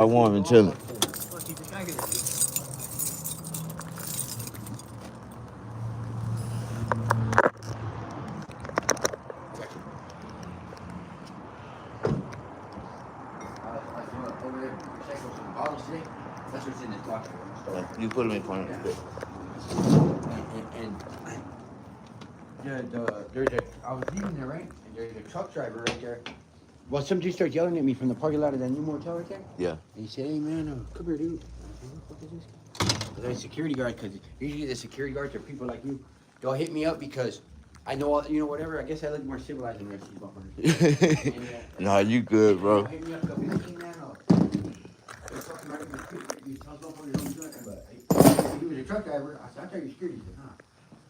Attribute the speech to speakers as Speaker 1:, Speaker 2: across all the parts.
Speaker 1: I warm and chilling.
Speaker 2: That's what's in this locker.
Speaker 1: You put them in front of me.
Speaker 2: I was leaving there, right? And there's a truck driver right there. Well, some dude starts yelling at me from the parking lot of that new motel right there.
Speaker 1: Yeah.
Speaker 2: And he said, "Hey man, come here, dude." I said, "What the fuck is this?" Because I'm a security guard. Because usually the security guards are people like you. They'll hit me up because I know, whatever. I guess I look more civilized than the rest of these motherfuckers.
Speaker 1: Nah, you good, bro.
Speaker 2: Hit me up, go, "Hey man, you're fucking right in the street. You tell motherfuckers don't do nothing." But he was a truck driver. I said, "I'll tell you security." He said, "Huh?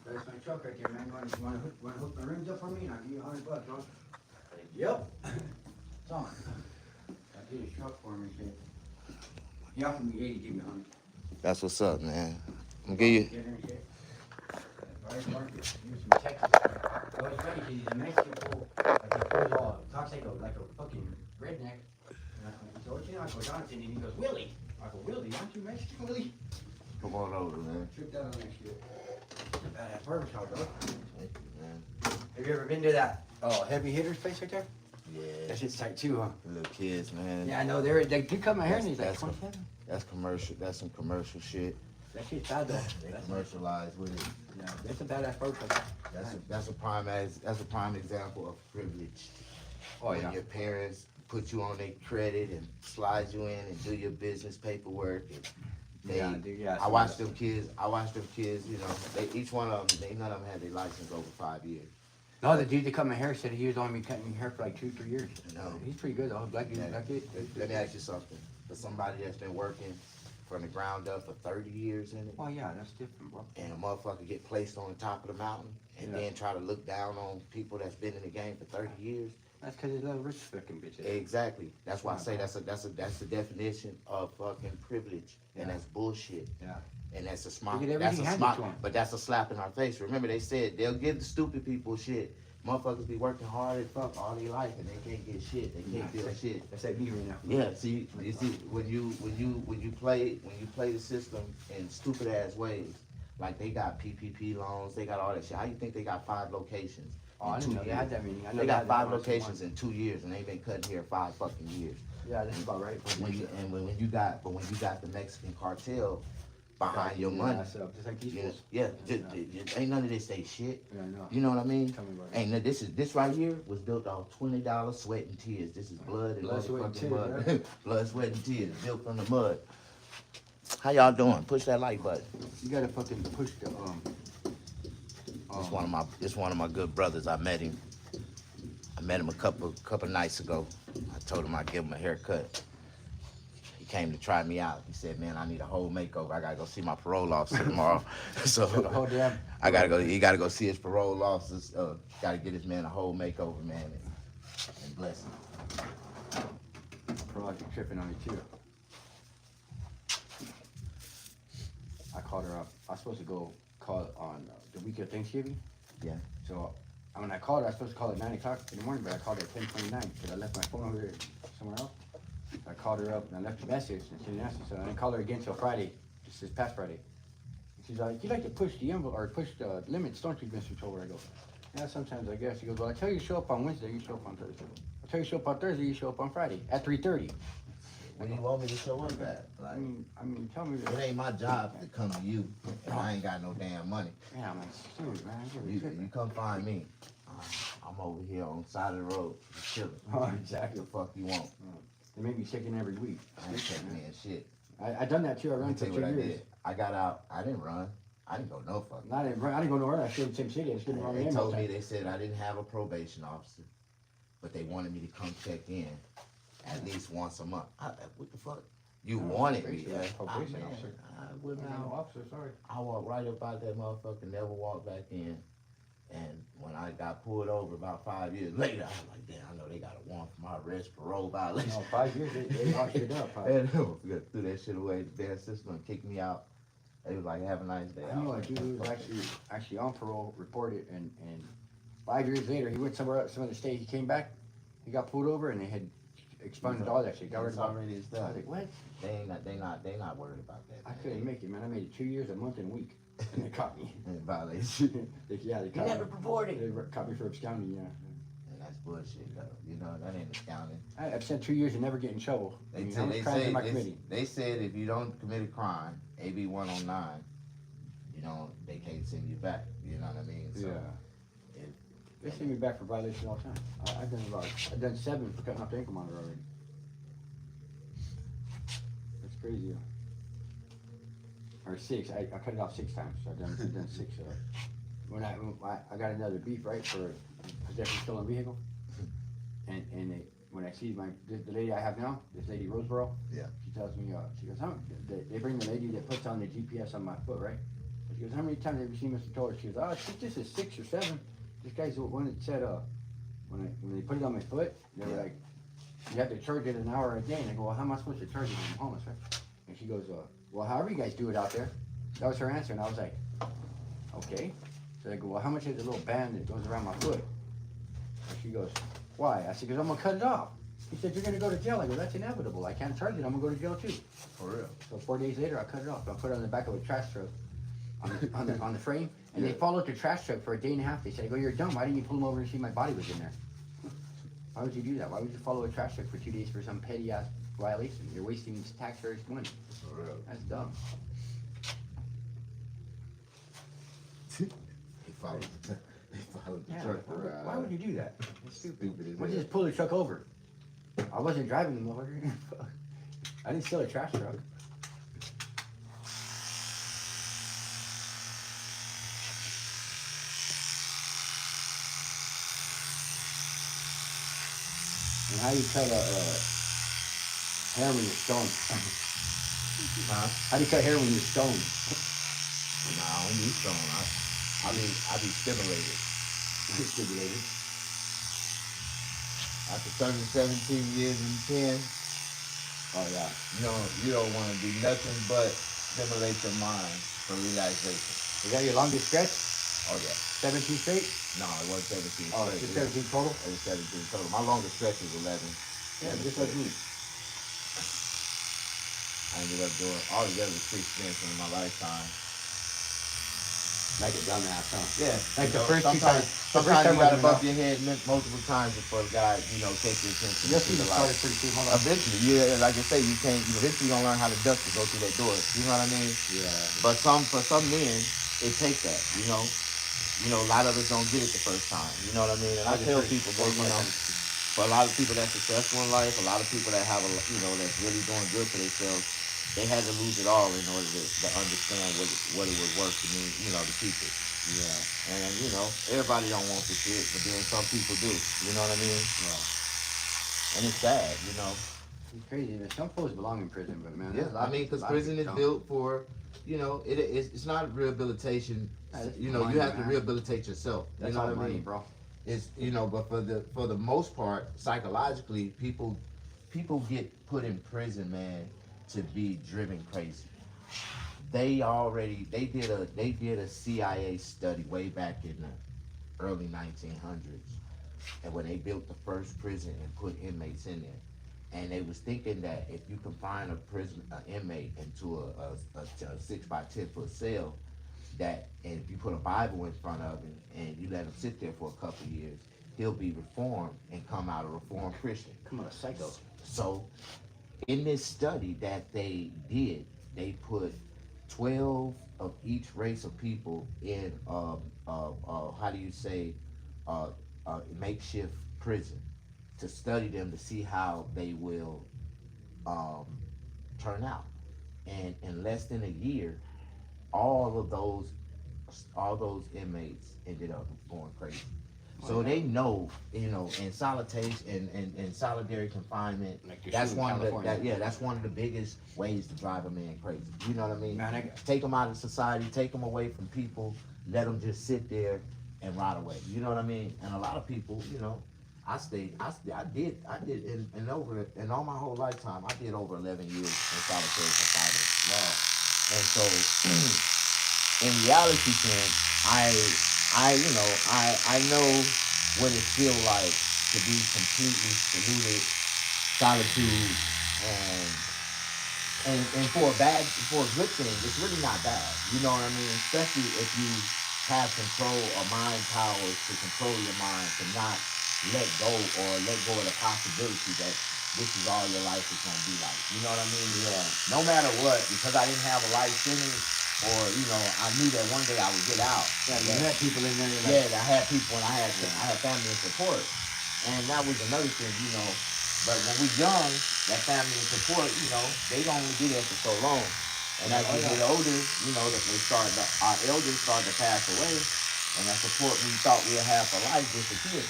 Speaker 2: That's my truck right there, man. You want to hook my rims up for me? And I'll give you $100, huh?" I said, "Yep." It's on. I did his truck for him and shit. He offered me 80, give me 100.
Speaker 1: That's what's up, man. I'm gonna give you.
Speaker 2: Dinner and shit. Right, Mark, he was from Texas. So it's funny because he's a Mexican fool. Like he pulls all, talks like a fucking redneck. And I go, "So what you know?" I go, "Jonathan." And he goes, "Willie." I go, "Willie, aren't you Mexican, Willie?"
Speaker 1: Come on over, man.
Speaker 2: Tripped out on that shit. Badass barbershop, bro. Have you ever been to that heavy hitters place right there?
Speaker 1: Yeah.
Speaker 2: That shit's tight too, huh?
Speaker 1: The little kids, man.
Speaker 2: Yeah, I know. They cut my hair and he's like 27.
Speaker 1: That's commercial. That's some commercial shit.
Speaker 2: That shit's bad though.
Speaker 1: They commercialized with it.
Speaker 2: Yeah, that's a badass barbershop.
Speaker 1: That's a prime example of privilege.
Speaker 2: Oh
Speaker 1: When
Speaker 2: yeah.
Speaker 1: your parents put you on their credit and slide you in and do your business paperwork. And I watched them kids. You know, each one of them. None of them had their license over 5 years.
Speaker 2: No, the dude that cut my hair said he was only been cutting my hair for like 2-3 years.
Speaker 1: No.
Speaker 2: He's pretty good though. Black dude.
Speaker 1: Yeah.
Speaker 2: Black dude.
Speaker 1: Let me ask you something. For somebody that's been working from the ground up for 30 years in it,
Speaker 2: Oh yeah, that's different, bro.
Speaker 1: and a motherfucker get placed on the top of the mountain and then try to look down on people that's been in the game for 30 years.
Speaker 2: That's because he's little rich fucking bitches.
Speaker 1: Exactly. That's why I say that's the definition of fucking privilege, and that's bullshit.
Speaker 2: Yeah.
Speaker 1: And that's a smart.
Speaker 2: They get
Speaker 1: That's a
Speaker 2: everything
Speaker 1: smart.
Speaker 2: handed to 'em.
Speaker 1: But that's a slap in our face. Remember, they said they'll give the stupid people shit. Motherfuckers be working hard as fuck all their life and they can't get shit. They can't build shit.
Speaker 2: That's like me right now.
Speaker 1: Yeah, see, you see, when you play the system in stupid ass ways, like they got PPP loans, they got all that shit. How you think they got 5 locations?
Speaker 2: Oh, I didn't know they had that many. I know
Speaker 1: They got 5
Speaker 2: that
Speaker 1: locations in 2 years, and they've been cutting here 5 fucking years.
Speaker 2: Yeah, that's about right.
Speaker 1: When you got the Mexican cartel behind your money,
Speaker 2: Just like these
Speaker 1: yeah,
Speaker 2: fools.
Speaker 1: just ain't none of this they shit.
Speaker 2: Yeah, I know.
Speaker 1: You know what I mean?
Speaker 2: Tell me about it.
Speaker 1: Ain't no, this right here was built off $20 sweat and tears. This is blood and
Speaker 2: Blood, sweat, and
Speaker 1: motherfucking
Speaker 2: tears,
Speaker 1: mud.
Speaker 2: right?
Speaker 1: Blood, sweat, and tears built from the mud. How y'all doing? Push that like button.
Speaker 2: You gotta fucking push the
Speaker 1: It's one of my good brothers. I met him a couple nights ago. I told him I'd give him a haircut. He came to try me out. He said, "Man, I need a whole makeover. I gotta go see my parole officer tomorrow." So
Speaker 2: whole damn.
Speaker 1: I gotta go. He gotta go see his parole officers. Gotta get this man a whole makeover, man, and bless him.
Speaker 2: Project tripping on me too. I called her up. I was supposed to go call on the week of Thanksgiving.
Speaker 1: Yeah.
Speaker 2: So when I called her, I was supposed to call at 9 o'clock in the morning, but I called her at 10:29 because I left my phone over there somewhere else. I called her up and I left a message and she didn't answer. So I didn't call her again till Friday, just this past Friday. And she's like, "You like to push the envelope or push the limits, don't you, Mr. Toller?" I go, "Yeah, sometimes I guess." She goes, "Well, I tell you to show up on Wednesday, you show up on Thursday. I tell you to show up on Thursday, you show up on Friday at 3:30.
Speaker 1: When do you want me to show up at?
Speaker 2: I mean, tell me.
Speaker 1: It ain't my job to come to you if I ain't got no damn money.
Speaker 2: Yeah, I'm like, "Dude, man, I give a shit,
Speaker 1: You
Speaker 2: man."
Speaker 1: come find me. I'm over here on the side of the road, just chilling.
Speaker 2: Oh, exactly.
Speaker 1: What the fuck you want?
Speaker 2: They make me chicken every week.
Speaker 1: I ain't checking in shit.
Speaker 2: I done that too. I
Speaker 1: Let
Speaker 2: ran
Speaker 1: me
Speaker 2: for
Speaker 1: tell
Speaker 2: 2
Speaker 1: you what I
Speaker 2: years.
Speaker 1: did. I got out. I didn't run. I didn't go no fuck.
Speaker 2: I didn't go nowhere. I stayed in the same city. I stayed in the wrong
Speaker 1: They
Speaker 2: name.
Speaker 1: told me, they said I didn't have a probation officer, but they wanted me to come check in at least once a month. What the fuck? You wanted me?
Speaker 2: Probation officer.
Speaker 1: I went
Speaker 2: No,
Speaker 1: out.
Speaker 2: officer, sorry.
Speaker 1: I walked right up out that motherfucker, never walked back in. And when I got pulled over about 5 years later, I was like, damn, I know they got a warrant for my arrest, parole violation.
Speaker 2: No, 5 years, they locked it up.
Speaker 1: And threw that shit away, the damn system, and kicked me out. They was like, have a nice day.
Speaker 2: I know a dude who was actually on parole, reported, and 5 years later, he went somewhere else, some other state. He came back, he got pulled over, and they had expunged all that shit. Got rid
Speaker 1: It's
Speaker 2: of all.
Speaker 1: already
Speaker 2: I was
Speaker 1: done.
Speaker 2: like, what?
Speaker 1: They not worried about that.
Speaker 2: I couldn't make it, man. I made it 2 years, a month, and a week, and they caught me.
Speaker 1: And violation.
Speaker 2: They
Speaker 1: You
Speaker 2: caught
Speaker 1: never
Speaker 2: me.
Speaker 1: reported.
Speaker 2: They caught me for absconding. Yeah.
Speaker 1: And that's bullshit, though. You know, that ain't accounting.
Speaker 2: I've spent 2 years and never get in trouble. I mean, how much crimes am I committing?
Speaker 1: They said if you don't commit a crime, AB 109, you know, they can't send you back. You know what I mean? So
Speaker 2: Yeah. They send me back for violation all the time. I've done 7 for cutting off the ankle monitor already. That's crazy. Or 6. I cut it off 6 times. So I've done 6. When I got another beef, right, for possession of stolen vehicle, and when I see the lady I have now, this lady Roseboro,
Speaker 1: Yeah.
Speaker 2: she tells me, she goes, they bring the lady that puts on the GPS on my foot, right? And she goes, how many times have you seen Mr. Torres? She goes, I think this is 6 or 7. This guy's the one that said, when they put it on my foot, they were like, you have to charge it an hour a day. And I go, well, how am I supposed to charge it when I'm homeless, right? And she goes, well, however you guys do it out there. That was her answer, and I was like, okay. So I go, well, how much is the little band that goes around my foot? And she goes, why? I said, because I'm going to cut it off. He said, you're going to go to jail. I go, that's inevitable. I can't charge it. I'm going to go to jail too.
Speaker 1: For real.
Speaker 2: So 4 days later, I cut it off. I put it on the back of a trash truck on the frame. And they followed the trash truck for a day and a half. They said, I go, you're dumb. Why didn't you pull them over and see my body was in there? Why would you do that? Why would you follow a trash truck for 2 days for some petty ass violation? You're wasting taxpayers' money.
Speaker 1: For real.
Speaker 2: That's dumb.
Speaker 1: They followed the
Speaker 2: Yeah,
Speaker 1: truck
Speaker 2: why would you do that?
Speaker 1: It's stupid as
Speaker 2: Why don't you
Speaker 1: hell.
Speaker 2: just pull the truck over? I wasn't driving the motherfucker. I didn't steal a trash truck. And how you cut a hair when you're stoned?
Speaker 1: Huh?
Speaker 2: How do you cut hair when you're stoned?
Speaker 1: Nah, I don't need stone. I be stimulated.
Speaker 2: Stimulated.
Speaker 1: After serving 17 years in pen,
Speaker 2: Oh yeah.
Speaker 1: you don't want to do nothing but stimulate your mind for relaxation.
Speaker 2: Is that your longest stretch?
Speaker 1: Oh yeah.
Speaker 2: 17 straight?
Speaker 1: No, it wasn't 17
Speaker 2: Oh,
Speaker 1: straight.
Speaker 2: it's 17 total?
Speaker 1: It was 17 total. My longest stretch was 11.
Speaker 2: Yeah, just like me.
Speaker 1: I ended up doing altogether 6 stints in my lifetime.
Speaker 2: Like a dumbass, huh?
Speaker 1: Yeah.
Speaker 2: Like the
Speaker 1: You know,
Speaker 2: first 2 times.
Speaker 1: Sometimes you gotta
Speaker 2: was
Speaker 1: bump your head multiple times before God, take your attention.
Speaker 2: You'll
Speaker 1: to
Speaker 2: see the
Speaker 1: the
Speaker 2: started
Speaker 1: light.
Speaker 2: pretty soon. Hold on.
Speaker 1: Eventually, yeah, like I say, you eventually gonna learn how to duck to go through that door. You know what I mean?
Speaker 2: Yeah.
Speaker 1: But for some men, it takes that, a lot of us don't get it the first time. You know what I mean? And I tell people, boy, for a lot of people that's successful in life, a lot of people that have that's really doing good for themselves, they had to lose it all in order to understand what it was worth to me, to keep it.
Speaker 2: Yeah.
Speaker 1: And everybody don't want the shit, but then some people do. You know what I mean?
Speaker 2: Yeah.
Speaker 1: And it's sad,
Speaker 2: It's crazy. Man. Some folks belong in prison, but man.
Speaker 1: Yeah, because prison is built for, it's not rehabilitation. You have to rehabilitate yourself.
Speaker 2: That's
Speaker 1: you know
Speaker 2: all
Speaker 1: what I
Speaker 2: money,
Speaker 1: mean?
Speaker 2: bro.
Speaker 1: It's but for the most part, psychologically, people get put in prison, man, to be driven crazy. They did a CIA study way back in the early 1900s, and when they built the first prison and put inmates in there, and they was thinking that if you confine an inmate into a 6 by 10 foot cell, that and if you put a Bible in front of him and you let him sit there for a couple of years, he'll be reformed and come out a reformed Christian.
Speaker 2: Come on, a psycho.
Speaker 1: So, in this study that they did, they put 12 of each race of people in makeshift prison to study them to see how they will turn out. And in less than a year, all those inmates ended up going crazy. So they know, in solitary confinement, that's one of the biggest ways to drive a man crazy. You know what I mean?
Speaker 2: Man,
Speaker 1: take them out of society, take them away from people, let them just sit there and rot away. You know what I mean? And a lot of people, I did in all my whole lifetime, I did over 11 years in solitary confinement.
Speaker 2: Wow.
Speaker 1: And so, in reality, I know what it feels like to be completely polluted solitude, and and for a good thing, it's really not bad. You know what I mean? Especially if you have control or mind powers to control your mind, to not let go of the possibility that this is all your life is gonna be like. You know what I mean?
Speaker 2: Yeah.
Speaker 1: No matter what, because I didn't have a life sentence, or I knew that one day I would get out.
Speaker 2: Yeah, you met people in there.
Speaker 1: Yeah, I had people, and I had family and support, and that was another thing. But when we young, that family and support, they don't only be there for so long. And as we get older, that our elders start to pass away, and that support we thought we'd have for life disappears.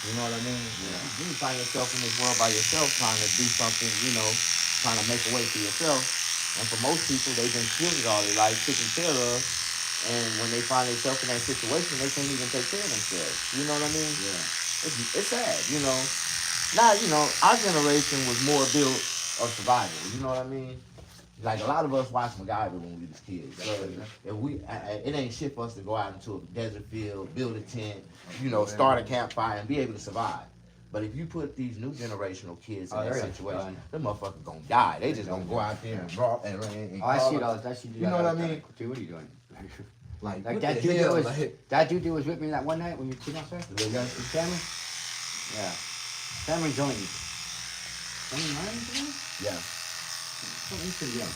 Speaker 1: You know what I mean?
Speaker 2: Yeah.
Speaker 1: You find yourself in this world by yourself, trying to do something, trying to make a way for yourself. And for most people, they've been shielded all their life, taken care of. And when they find themselves in that situation, they can't even take care of themselves. You know what I mean?
Speaker 2: Yeah.
Speaker 1: It's sad, Now, our generation was more built of survival. You know what I mean? Like a lot of us watched MacGyver when we was kids. It ain't shit for us to go out into a desert field, build a tent, start a campfire, and be able to survive. But if you put these new generational kids in that situation, them motherfuckers gonna die. They just gonna go out there and draw and
Speaker 2: I see it all. You
Speaker 1: know what I mean?
Speaker 2: Dude, what are you doing?
Speaker 1: Like
Speaker 2: that dude was with me that one night when you came outside. The family. Yeah. Family joined me.
Speaker 1: Yeah.
Speaker 2: He's pretty young.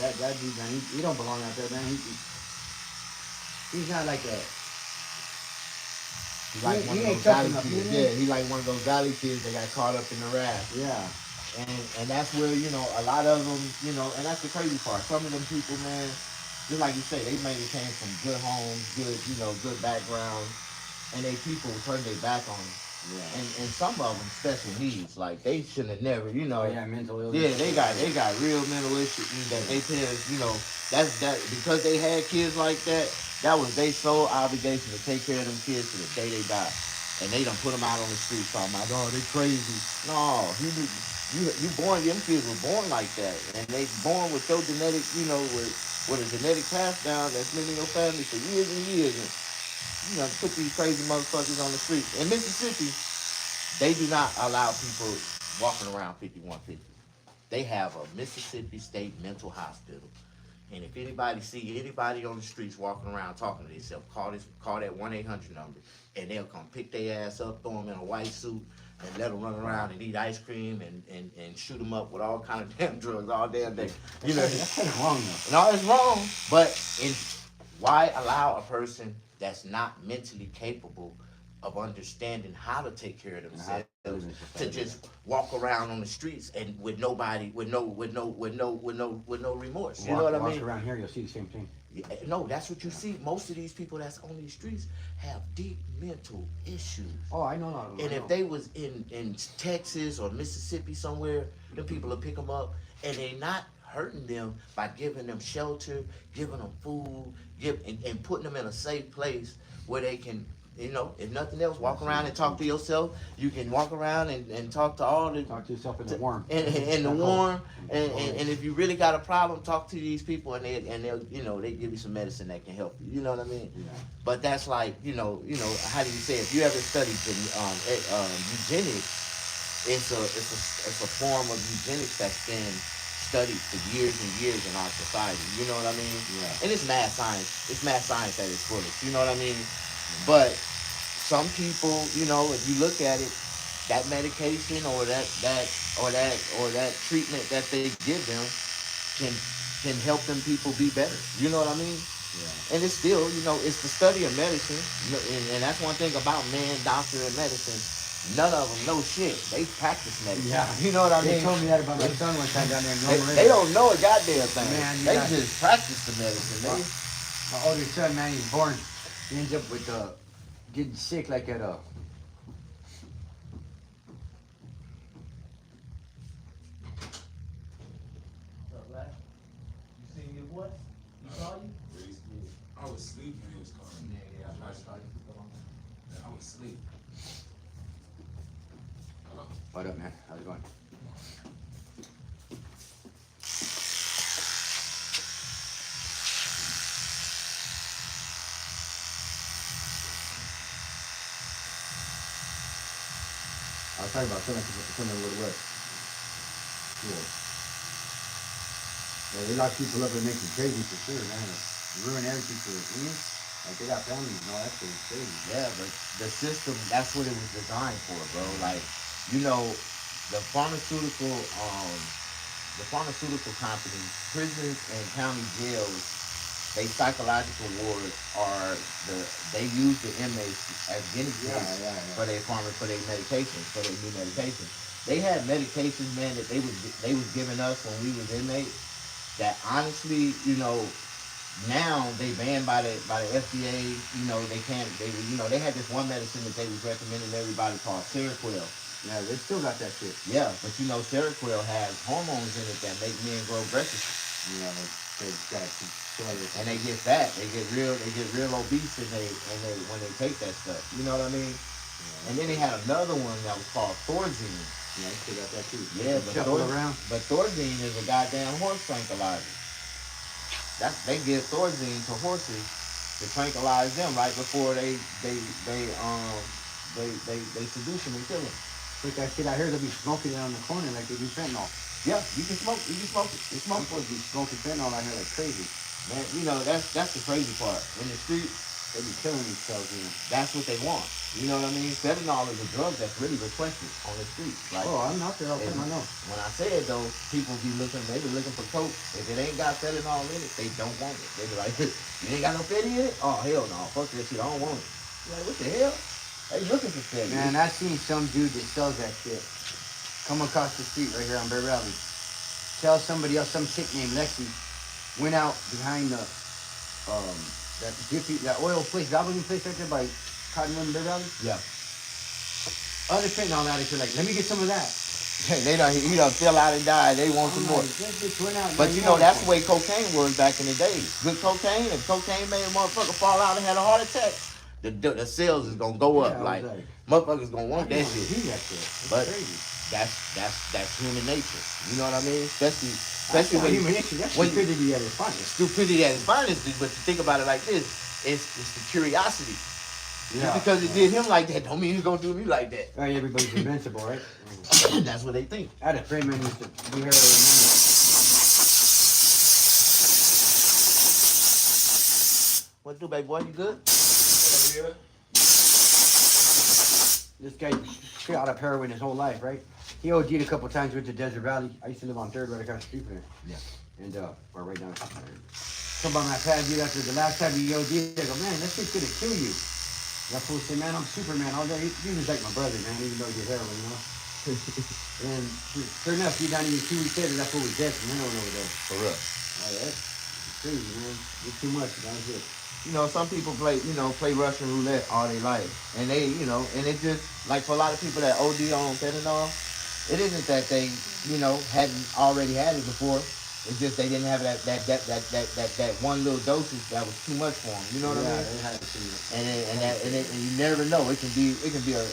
Speaker 2: That dude, man, he don't belong out there, man. He's not like a.
Speaker 1: He like one of those valley kids. Yeah, he like one of those valley kids that got caught up in the raft.
Speaker 2: Yeah.
Speaker 1: And that's where, a lot of them, and that's the crazy part. Some of them people, man, just like you say, they mainly came from good homes, good backgrounds, and they people turned their back on them.
Speaker 2: Yeah.
Speaker 1: And some of them special needs, like they shouldn't have never,
Speaker 2: Oh yeah, mental illness.
Speaker 1: Yeah, they got real mental issues that they parents, that because they had kids like that. That was their sole obligation to take care of them kids to the day they die. And they done put them out on the streets talking about, oh, they crazy. No, you born, them kids were born like that. And they born with your genetic, with a genetic pass down that's been in your family for years and years. And, put these crazy motherfuckers on the street. In Mississippi, they do not allow people walking around 5150. They have a Mississippi State Mental Hospital. And if see anybody on the streets walking around talking to themselves, call that 1-800 number, and they'll come pick their ass up, throw them in a white suit, and let them run around and eat ice cream and shoot them up with all kind of damn drugs all damn day.
Speaker 2: That's kind of wrong, though.
Speaker 1: No, it's wrong. But why allow a person that's not mentally capable of understanding how to take care of themselves to just walk around on the streets and with no remorse? You know what I mean?
Speaker 2: Walk around here, you'll see the same thing.
Speaker 1: Yeah, no, that's what you see. Most of these people that's on these streets have deep mental issues.
Speaker 2: Oh, I know a lot of them.
Speaker 1: And if they was in Texas or Mississippi somewhere, them people will pick them up, and they not hurting them by giving them shelter, giving them food, and putting them in a safe place where they can, if nothing else, walk around and talk to yourself. You can walk around and talk to all the...
Speaker 2: Talk to yourself in the warm.
Speaker 1: In the warm. And if you really got a problem, talk to these people, and they'll, they give you some medicine that can help you. You know what I mean?
Speaker 2: Yeah.
Speaker 1: But that's like, how do you say, if you ever studied eugenics, it's a form of eugenics that's been studied for years and years in our society. You know what I mean?
Speaker 2: Yeah.
Speaker 1: And it's mad science. It's mad science at its fullest. You know what I mean? But some people, if you look at it, that medication or that treatment that they give them can help them people be better. You know what I mean? Yeah. And it's still, it's the study of medicine, and that's one thing about man, doctor, and medicine. None of them know shit. They practice medicine.
Speaker 2: Yeah.
Speaker 1: You know what I mean?
Speaker 2: They told me that about my son one time down there in Norman River.
Speaker 1: They don't know a goddamn thing.
Speaker 2: Man,
Speaker 1: they just practice the medicine.
Speaker 2: My older son, man, he's born. He ends up with getting sick like at a...
Speaker 3: You seen your boy? He saw you?
Speaker 4: I was asleep when he was calling.
Speaker 3: Yeah, I saw you.
Speaker 4: I was asleep. Hello.
Speaker 2: What up, man? How's it going? talking about something with what? Yeah. Yeah, they lock people up and make you crazy for sure, man. Ruin everything for you. Like they got families and all that shit. It's crazy.
Speaker 1: Yeah, but the system, that's what it was designed for, bro. Like, you know, the pharmaceutical companies, prisons and county jails, they psychological wards are they use the inmates as guinea pigs for their for their medications, for their new medications. They had medications, man, that they was giving us when we was inmates. That honestly, you know, now they banned by the FDA. You know, they can't. They had this one medicine that they was recommending to everybody called Seroquel.
Speaker 2: Yeah, they still got that shit.
Speaker 1: Yeah, but you know, Seroquel has hormones in it that make men grow breasts.
Speaker 2: Yeah, they got
Speaker 1: and they get fat. They get real obese, and they when they take that stuff. You know what I mean? Yeah. And then they had another one that was called Thorazine.
Speaker 2: Yeah, they still got that too.
Speaker 1: Yeah, but Thorazine is a goddamn horse tranquilizer. They give Thorazine to horses to tranquilize them right before they seduce them and kill them.
Speaker 2: Like that shit I heard, they'll be smoking it on the corner like they do fentanyl.
Speaker 1: Yeah, you can smoke it. You smoke
Speaker 2: supposed to be smoking fentanyl out here like crazy.
Speaker 1: Man, you know, that's the crazy part. In the street,
Speaker 2: they be killing themselves, you know.
Speaker 1: That's what they want. You know what I mean? Fentanyl is a drug that's really requested on the street. Like,
Speaker 2: oh, I'm out there all the time, I know.
Speaker 1: When I say it though, people be looking for coke. If it ain't got fentanyl in it, they don't want it. They be like, you ain't got no fentanyl in it? Oh, hell no. Fuck that shit. I don't want it. You're like, what the hell? They looking for fentanyl.
Speaker 2: Man, I seen some dude that sells that shit come across the street right here on Bear Valley. Tell somebody else, some chick named Lexi, went out behind the that oil place, gobbling place right there by Cottonwood and Bear Valley.
Speaker 1: Yeah.
Speaker 2: Other fentanyl addicts are like, let me get some of that.
Speaker 1: He done fell out and died. They want some more. But you know, that's the way cocaine was back in the day. Good cocaine, if cocaine made a motherfucker fall out and had a heart attack, the sales is gonna go up. Like motherfuckers gonna want that shit. But that's human nature. You know what I mean? Especially when
Speaker 2: human nature. That's stupidity at its finest.
Speaker 1: Stupidity at its finest. But to think about it like this, it's the curiosity.
Speaker 2: Yeah.
Speaker 1: Just because it did him like that, don't mean it's gonna do me like that.
Speaker 2: Right, everybody's invincible, right?
Speaker 1: That's what they think.
Speaker 2: I had a friend man used to do heroin.
Speaker 1: What do, baby boy? You good?
Speaker 4: Yeah.
Speaker 2: This guy shot up heroin his whole life, right? He OD'd a couple times with the Desert Valley. I used to live on 3rd right across the street from there.
Speaker 1: Yeah.
Speaker 2: And, or right down the street. Come by my pad, dude, after the last time he OD'd, I go, man, that shit's gonna kill you. That fool said, man, I'm Superman all day. He was like my brother, man, even though he did heroin, you know? And sure enough, he not even 2 weeks later, that fool was dead from heroin over there.
Speaker 1: For real.
Speaker 2: Oh, yeah, that's crazy, man. It's too much, man. That's it.
Speaker 1: You know, some people play Russian roulette all their life. And they, you know, and it just, like for a lot of people that OD on fentanyl, it isn't that they, you know, hadn't already had it before. It's just they didn't have that one little dosage that was too much for them. You know what I mean?
Speaker 2: They had to see it.
Speaker 1: And you never know. It can be a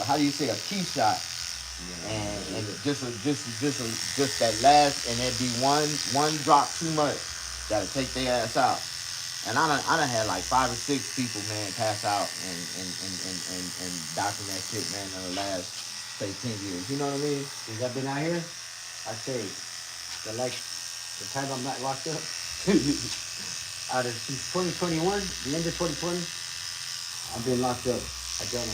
Speaker 1: how do you say, a key shot.
Speaker 2: Yeah.
Speaker 1: And just that last, and it'd be one drop too much that'll take their ass out. And I done had like 5 or 6 people, man, pass out and doctor that shit, man, in the last, say, 10 years. You know what I mean?
Speaker 2: Since I've been out here, I say, the time I'm not locked up, out of since 2021, the end of 2020, I've been locked up. I've done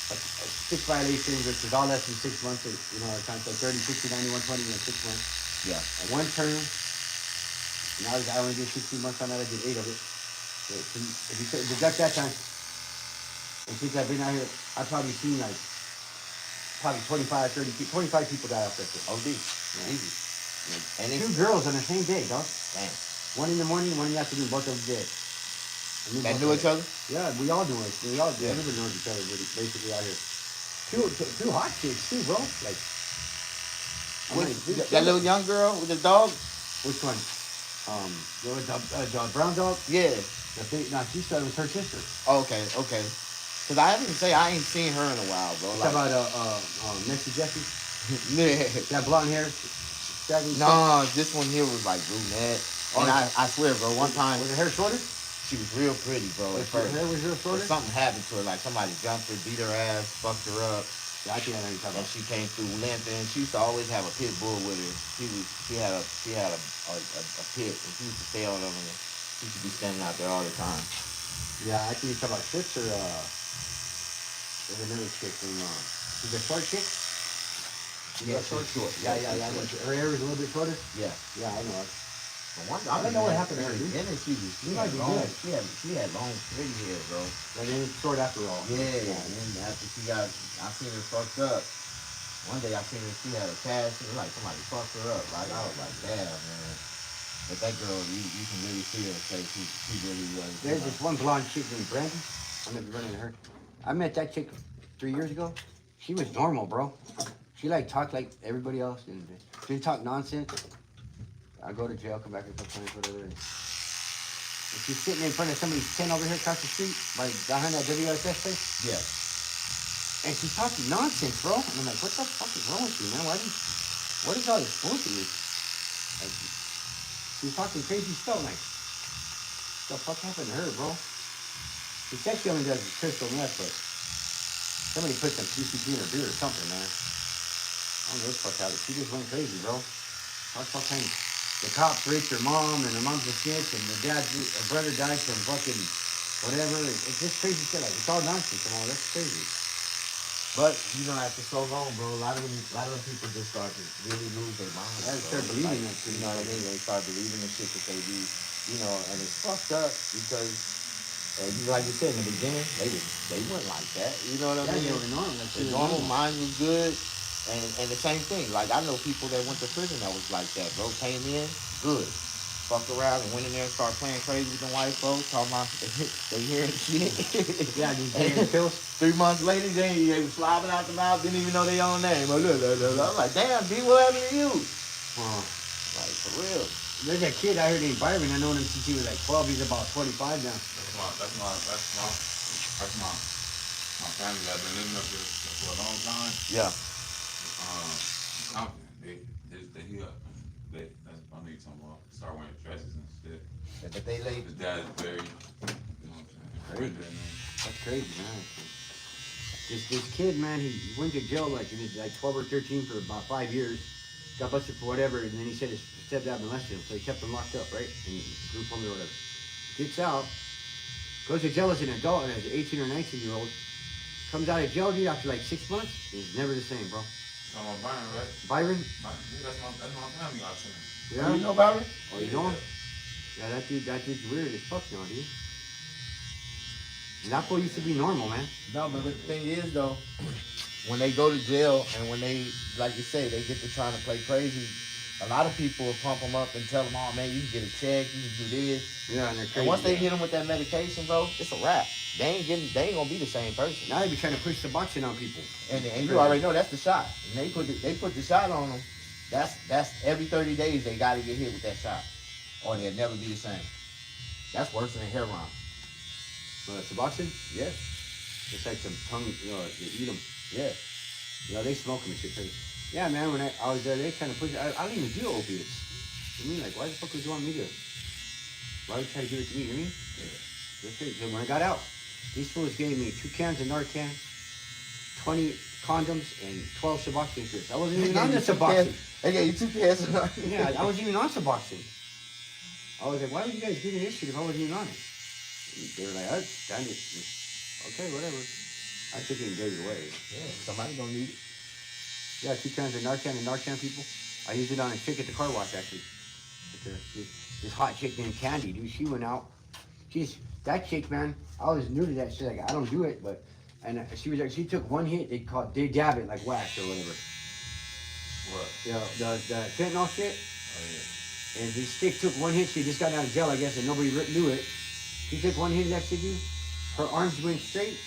Speaker 2: 6 violations, which is all less than 6 months. You know, it's like 30, 60, 90, 120 in 6 months.
Speaker 1: Yeah.
Speaker 2: And 1 term. Now I only did 16 months on that. I did 8 of it. So if you deduct that time, and since I've been out here, I've probably seen like probably 25 people die off that shit.
Speaker 1: OD.
Speaker 2: Yeah.
Speaker 1: Easy.
Speaker 2: And 2 girls on the same day, dog.
Speaker 1: Damn.
Speaker 2: 1 in the morning, 1 in the afternoon, both of them dead.
Speaker 1: That knew each other?
Speaker 2: Yeah, we all knew it. Everybody knows each other, basically out here. Two hot chicks too, bro. Like,
Speaker 1: that little young girl with the dog?
Speaker 2: Which one? The brown dog?
Speaker 1: Yeah.
Speaker 2: She said it was her sister.
Speaker 1: Oh, okay. Cause I ain't seen her in a while, bro.
Speaker 2: Like, about Mr. Jesse?
Speaker 1: Yeah.
Speaker 2: That blonde hair?
Speaker 1: No, this one here was like brunette. And I swear, bro, one time.
Speaker 2: Was her hair shorter?
Speaker 1: She was real pretty, bro. At first.
Speaker 2: Her hair was real shorter?
Speaker 1: But something happened to her, like somebody jumped her, beat her ass, fucked her up.
Speaker 2: Yeah, I think I know you're talking
Speaker 1: And
Speaker 2: about.
Speaker 1: she came through limping. She used to always have a pit bull with her. She had a pit, and she used to stay on them, and she used to be standing out there all the time.
Speaker 2: Yeah, I think you're talking about Fritz or there's another chick named she's a short chick?
Speaker 1: Yeah, she was short.
Speaker 2: Yeah. Her hair was a little bit shorter.
Speaker 1: Yeah.
Speaker 2: Yeah, I know.
Speaker 1: I
Speaker 2: don't know what happened to her, dude.
Speaker 1: And then she
Speaker 2: might
Speaker 1: had
Speaker 2: be
Speaker 1: long,
Speaker 2: good.
Speaker 1: she had long, pretty hair, bro.
Speaker 2: And then it's short after all.
Speaker 1: Yeah, and then after I seen her fucked up. One day I seen her, she had a cast, it was like somebody fucked her up. Like, I was like, damn, man. But that girl, you can really see her say she really was.
Speaker 2: There's this one blonde chick named Brandy. I'm gonna be running to her. I met that chick 3 years ago. She was normal, bro. She like talked like everybody else and didn't talk nonsense. I go to jail, come back a couple times, whatever. And she's sitting in front of somebody's tent over here across the street, right behind that WSS place.
Speaker 1: Yeah.
Speaker 2: And she's talking nonsense, bro. And I'm like, what the fuck is wrong with you, man? What is all this bullshit? Like, she's talking crazy stuff. Like, what the fuck happened to her, bro? She said she only does crystal meth, but somebody put some PCP in her beer or something, man. I don't know what the fuck happened. She just went crazy, bro. Fucking the cops raped her mom, and her mom's a snitch, and her brother died from fucking whatever. It's just crazy shit. Like, it's all nonsense and all. That's crazy.
Speaker 1: But you know, after so long, bro, a lot of them people just start to really lose their minds.
Speaker 2: They
Speaker 1: bro.
Speaker 2: start believing
Speaker 1: Like,
Speaker 2: that shit.
Speaker 1: You know what I mean? They start believing the shit that they do. You know, and it's fucked up because, like you said in the beginning, they weren't like that. You know what I mean?
Speaker 2: They were normal.
Speaker 1: The normal mind was good, and the same thing. Like I know people that went to prison that was like that, bro. Came in good, fucked around and went in there and started playing crazy with the white folks, talking about they hearing shit.
Speaker 2: Yeah, these damn pills.
Speaker 1: 3 months later, they was slobbing out the mouth, didn't even know their own name. I'm like, damn, B, what happened to you? Like, for real.
Speaker 2: There's a kid out here named Byron. I known him since he was like 12. He's about 25 now.
Speaker 4: That's my family that been living up here for a long time.
Speaker 1: Yeah.
Speaker 4: Compton, they heal. That's what I'm talking about. Start wearing dresses and shit.
Speaker 1: But they laid.
Speaker 4: His dad is very, you know what I'm saying?
Speaker 2: That's crazy, man. This kid, man, he went to jail like when he was like 12 or 13 for about 5 years. Got busted for whatever, and then he said his stepdad molested him, so he kept him locked up, right? In group home or whatever. Gets out, goes to jail as an adult, and as an 18 or 19-year-old. Comes out of jail, dude, after like 6 months, he's never the same, bro.
Speaker 4: Talking about Byron, right?
Speaker 2: Byron?
Speaker 4: That's my family out there.
Speaker 2: Yeah.
Speaker 1: You know about it?
Speaker 2: Oh, you know him? Yeah, that dude's weird as fuck now, dude. And that boy used to be normal, man.
Speaker 1: No, but the thing is, though, when they go to jail and when they, like you say, they get to trying to play crazy, a lot of people will pump them up and tell them, oh, man, you can get a check, you can do this.
Speaker 2: Yeah, and they're crazy.
Speaker 1: And once they hit them with that medication, bro, it's a wrap. They ain't gonna be the same person.
Speaker 2: Now they be trying to push the boxing on people.
Speaker 1: And you already know that's the shot. And they put the shot on them. That's every 30 days they gotta get hit with that shot, or they'll never be the same. That's worse than heroin.
Speaker 2: Well, Suboxone?
Speaker 1: Yeah,
Speaker 2: It's like some tongue, you know, you eat them.
Speaker 1: yeah.
Speaker 2: You know, they smoke them and shit crazy. Yeah, man, when I was there, they kind of push. I don't even do opiates. You mean, like, why the fuck would you want me to? Why would you try to give it to me? You mean? Yeah. So when I got out, these fools gave me 2 cans of Narcan, 20 condoms, and 12 Suboxone strips. I wasn't even on the Suboxone.
Speaker 1: They gave you 2 cans of Narcan.
Speaker 2: Yeah, I wasn't even on Suboxone. I was like, why would you guys give me this shit if I wasn't even on it? They were like, I understand it. Okay, whatever. I took it and gave it away.
Speaker 1: Yeah, somebody gonna need it.
Speaker 2: Yeah, 2 cans of Narcan and Narcan people. I used it on a chick at the car wash, actually. This hot chick named Candy, dude. She went out. That chick, man. I was new to that shit. Like, I don't do it, but she was like, she took 1 hit. They dab it like wax or whatever.
Speaker 4: What?
Speaker 2: The fentanyl shit.
Speaker 4: Oh, yeah.
Speaker 2: And this chick took 1 hit. She just got out of jail, I guess, and nobody knew it. She took 1 hit next to you. Her arms went straight.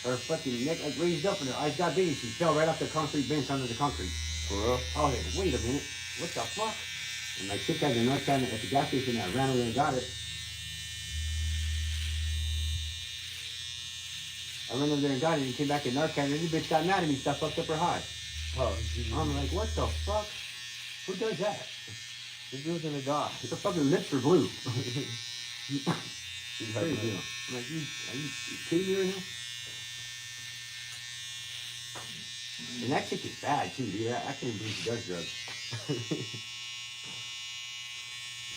Speaker 2: Her fucking neck like raised up, and her eyes got big, and she fell right off the concrete bench onto the concrete.
Speaker 1: For real?
Speaker 2: I was like, wait a minute, what the fuck? And my chick had the Narcan at the gas station, and I ran over and got it. I ran over there and got it, and came back in Narcan, and this bitch got mad at me, so I fucked up her high.
Speaker 1: Oh,
Speaker 2: I'm like, what the fuck? Who does that?
Speaker 1: this dude's in the dark.
Speaker 2: The fucking lips are blue.
Speaker 1: She's
Speaker 2: Crazy. I'm like, are you kidding me right now? And that chick is bad too, dude. I can't believe she does drugs.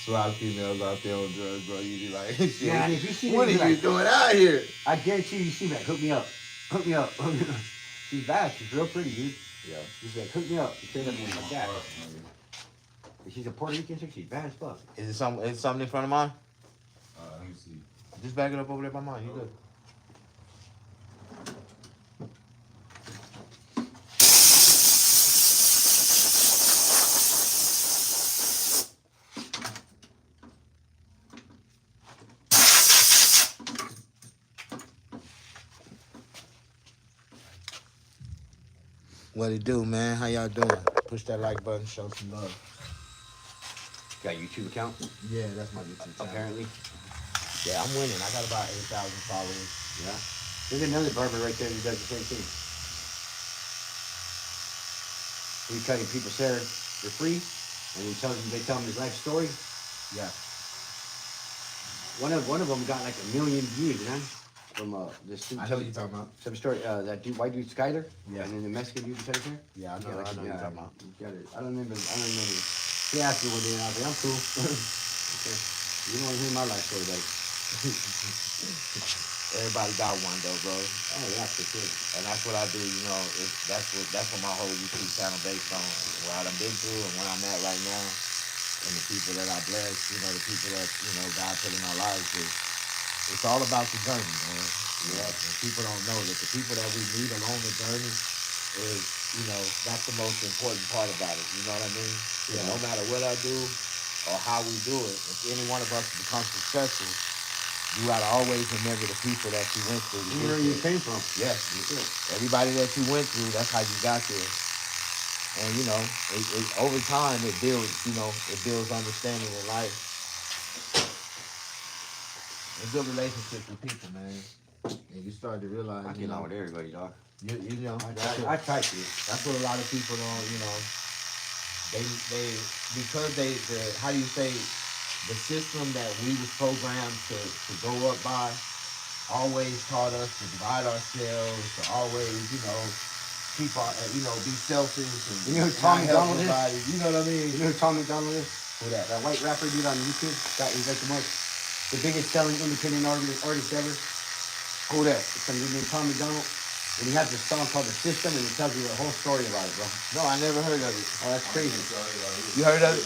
Speaker 1: There's a lot of females out there on drugs, bro. You be like, shit,
Speaker 2: Yeah, and if you see
Speaker 1: what
Speaker 2: her,
Speaker 1: are
Speaker 2: you're
Speaker 1: you
Speaker 2: like,
Speaker 1: doing out here?
Speaker 2: I guarantee you see like, hook me up. Hook me up. Hook me up. She's bad. She's real pretty, dude.
Speaker 1: Yeah.
Speaker 2: She's like, hook me up. Straight up like that. She's a Puerto Rican chick. She's bad as fuck.
Speaker 1: Is it something in front of mine?
Speaker 4: Let me see.
Speaker 1: Just back it up over there by mine. You good? What it do, man? How y'all doing? Push that like button, show some love.
Speaker 2: Got a YouTube account,
Speaker 1: Yeah, that's my YouTube channel.
Speaker 2: apparently.
Speaker 1: Yeah, I'm winning. I got about 8,000 followers.
Speaker 2: Yeah. There's another barber right there who does the same thing. He's cutting people's hair for free, and they tell him his life story.
Speaker 1: Yeah.
Speaker 2: One of them got like 1 million views, man. From this
Speaker 1: I know what you're talking about.
Speaker 2: some story. That dude, white dude, Skyler.
Speaker 1: Yeah.
Speaker 2: And then the Mexican dude who cut his hair.
Speaker 1: Yeah, I know what you're talking about.
Speaker 2: Got it. I don't remember. He asked me one day, and I was like, I'm cool. Okay. You don't want to hear my life story, buddy.
Speaker 1: Everybody got one though, bro.
Speaker 2: Oh yeah, for sure.
Speaker 1: And that's what I do, you know. That's what my whole YouTube channel based on. What I've been through and where I'm at right now. And the people that I bless, you know, the people that, you know, God put in our lives it's all about the journey, man. Yeah. And people don't know that the people that we meet along the journey is, you know, that's the most important part about it. You know what I mean? Yeah. No matter what I do or how we do it, if any one of us becomes successful, you gotta always remember the people that you went through.
Speaker 2: Where you came from.
Speaker 1: Yes. Everybody that you went through, that's how you got there. And you know, over time it builds, you know, it builds understanding in life. And good relationships with people, man. And you start to realize,
Speaker 2: I
Speaker 1: you
Speaker 2: get
Speaker 1: know,
Speaker 2: along with everybody, dog.
Speaker 1: you know,
Speaker 2: I try to.
Speaker 1: that's what a lot of people don't, you know, they because how do you say, the system that we was programmed to go up by always taught us to divide ourselves, to always, you know, keep our, you know, be selfish and
Speaker 2: You know who
Speaker 1: not
Speaker 2: Tom
Speaker 1: help
Speaker 2: McDonald is?
Speaker 1: nobody. You know what I mean?
Speaker 2: You know who Tom McDonald is?
Speaker 1: Who that?
Speaker 2: That white rapper dude on YouTube. He's like the biggest selling independent artist ever.
Speaker 1: Who that?
Speaker 2: Some dude named Tom McDonald. And he has this song called The System, and it tells you the whole story about it, bro.
Speaker 1: No, I never heard of it.
Speaker 2: Oh, that's crazy.
Speaker 1: You heard of it?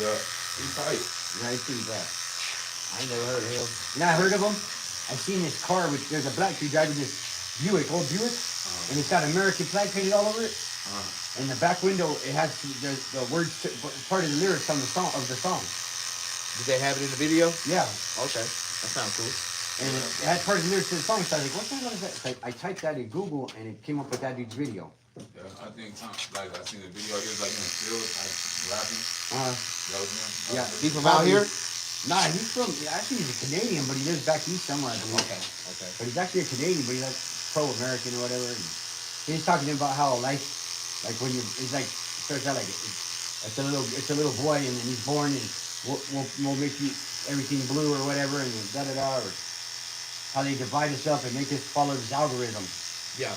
Speaker 4: Yeah, he's tight.
Speaker 2: Yeah, he's pretty bad.
Speaker 1: I ain't never heard of him.
Speaker 2: You know, I heard of him. I seen this car with there's a black dude driving this Buick, old Buick, and it's got American flag painted all over it. In the back window, it has the words, part of the lyrics on the song
Speaker 1: Did they have it in the video?
Speaker 2: Yeah,
Speaker 1: Okay, that sounds cool.
Speaker 2: and it had part of the lyrics to the song. So I was like, what the hell is that? So I typed that in Google, and it came up with that dude's video.
Speaker 4: Yeah, I think Tom, like I seen the video. He was like in the field, like rapping. That was him.
Speaker 2: Yeah.
Speaker 1: He from out here?
Speaker 2: Nah, he's from, actually he's a Canadian, but he lives back east somewhere, I believe.
Speaker 1: Okay.
Speaker 2: But he's actually a Canadian, but he's like pro-American or whatever. And he's talking about how life, like when you, it's like, starts out like, it's a little boy and then he's born and we'll make you everything blue or whatever and da-da-da, or how they divide us up and make us follow this algorithm,
Speaker 1: Yeah.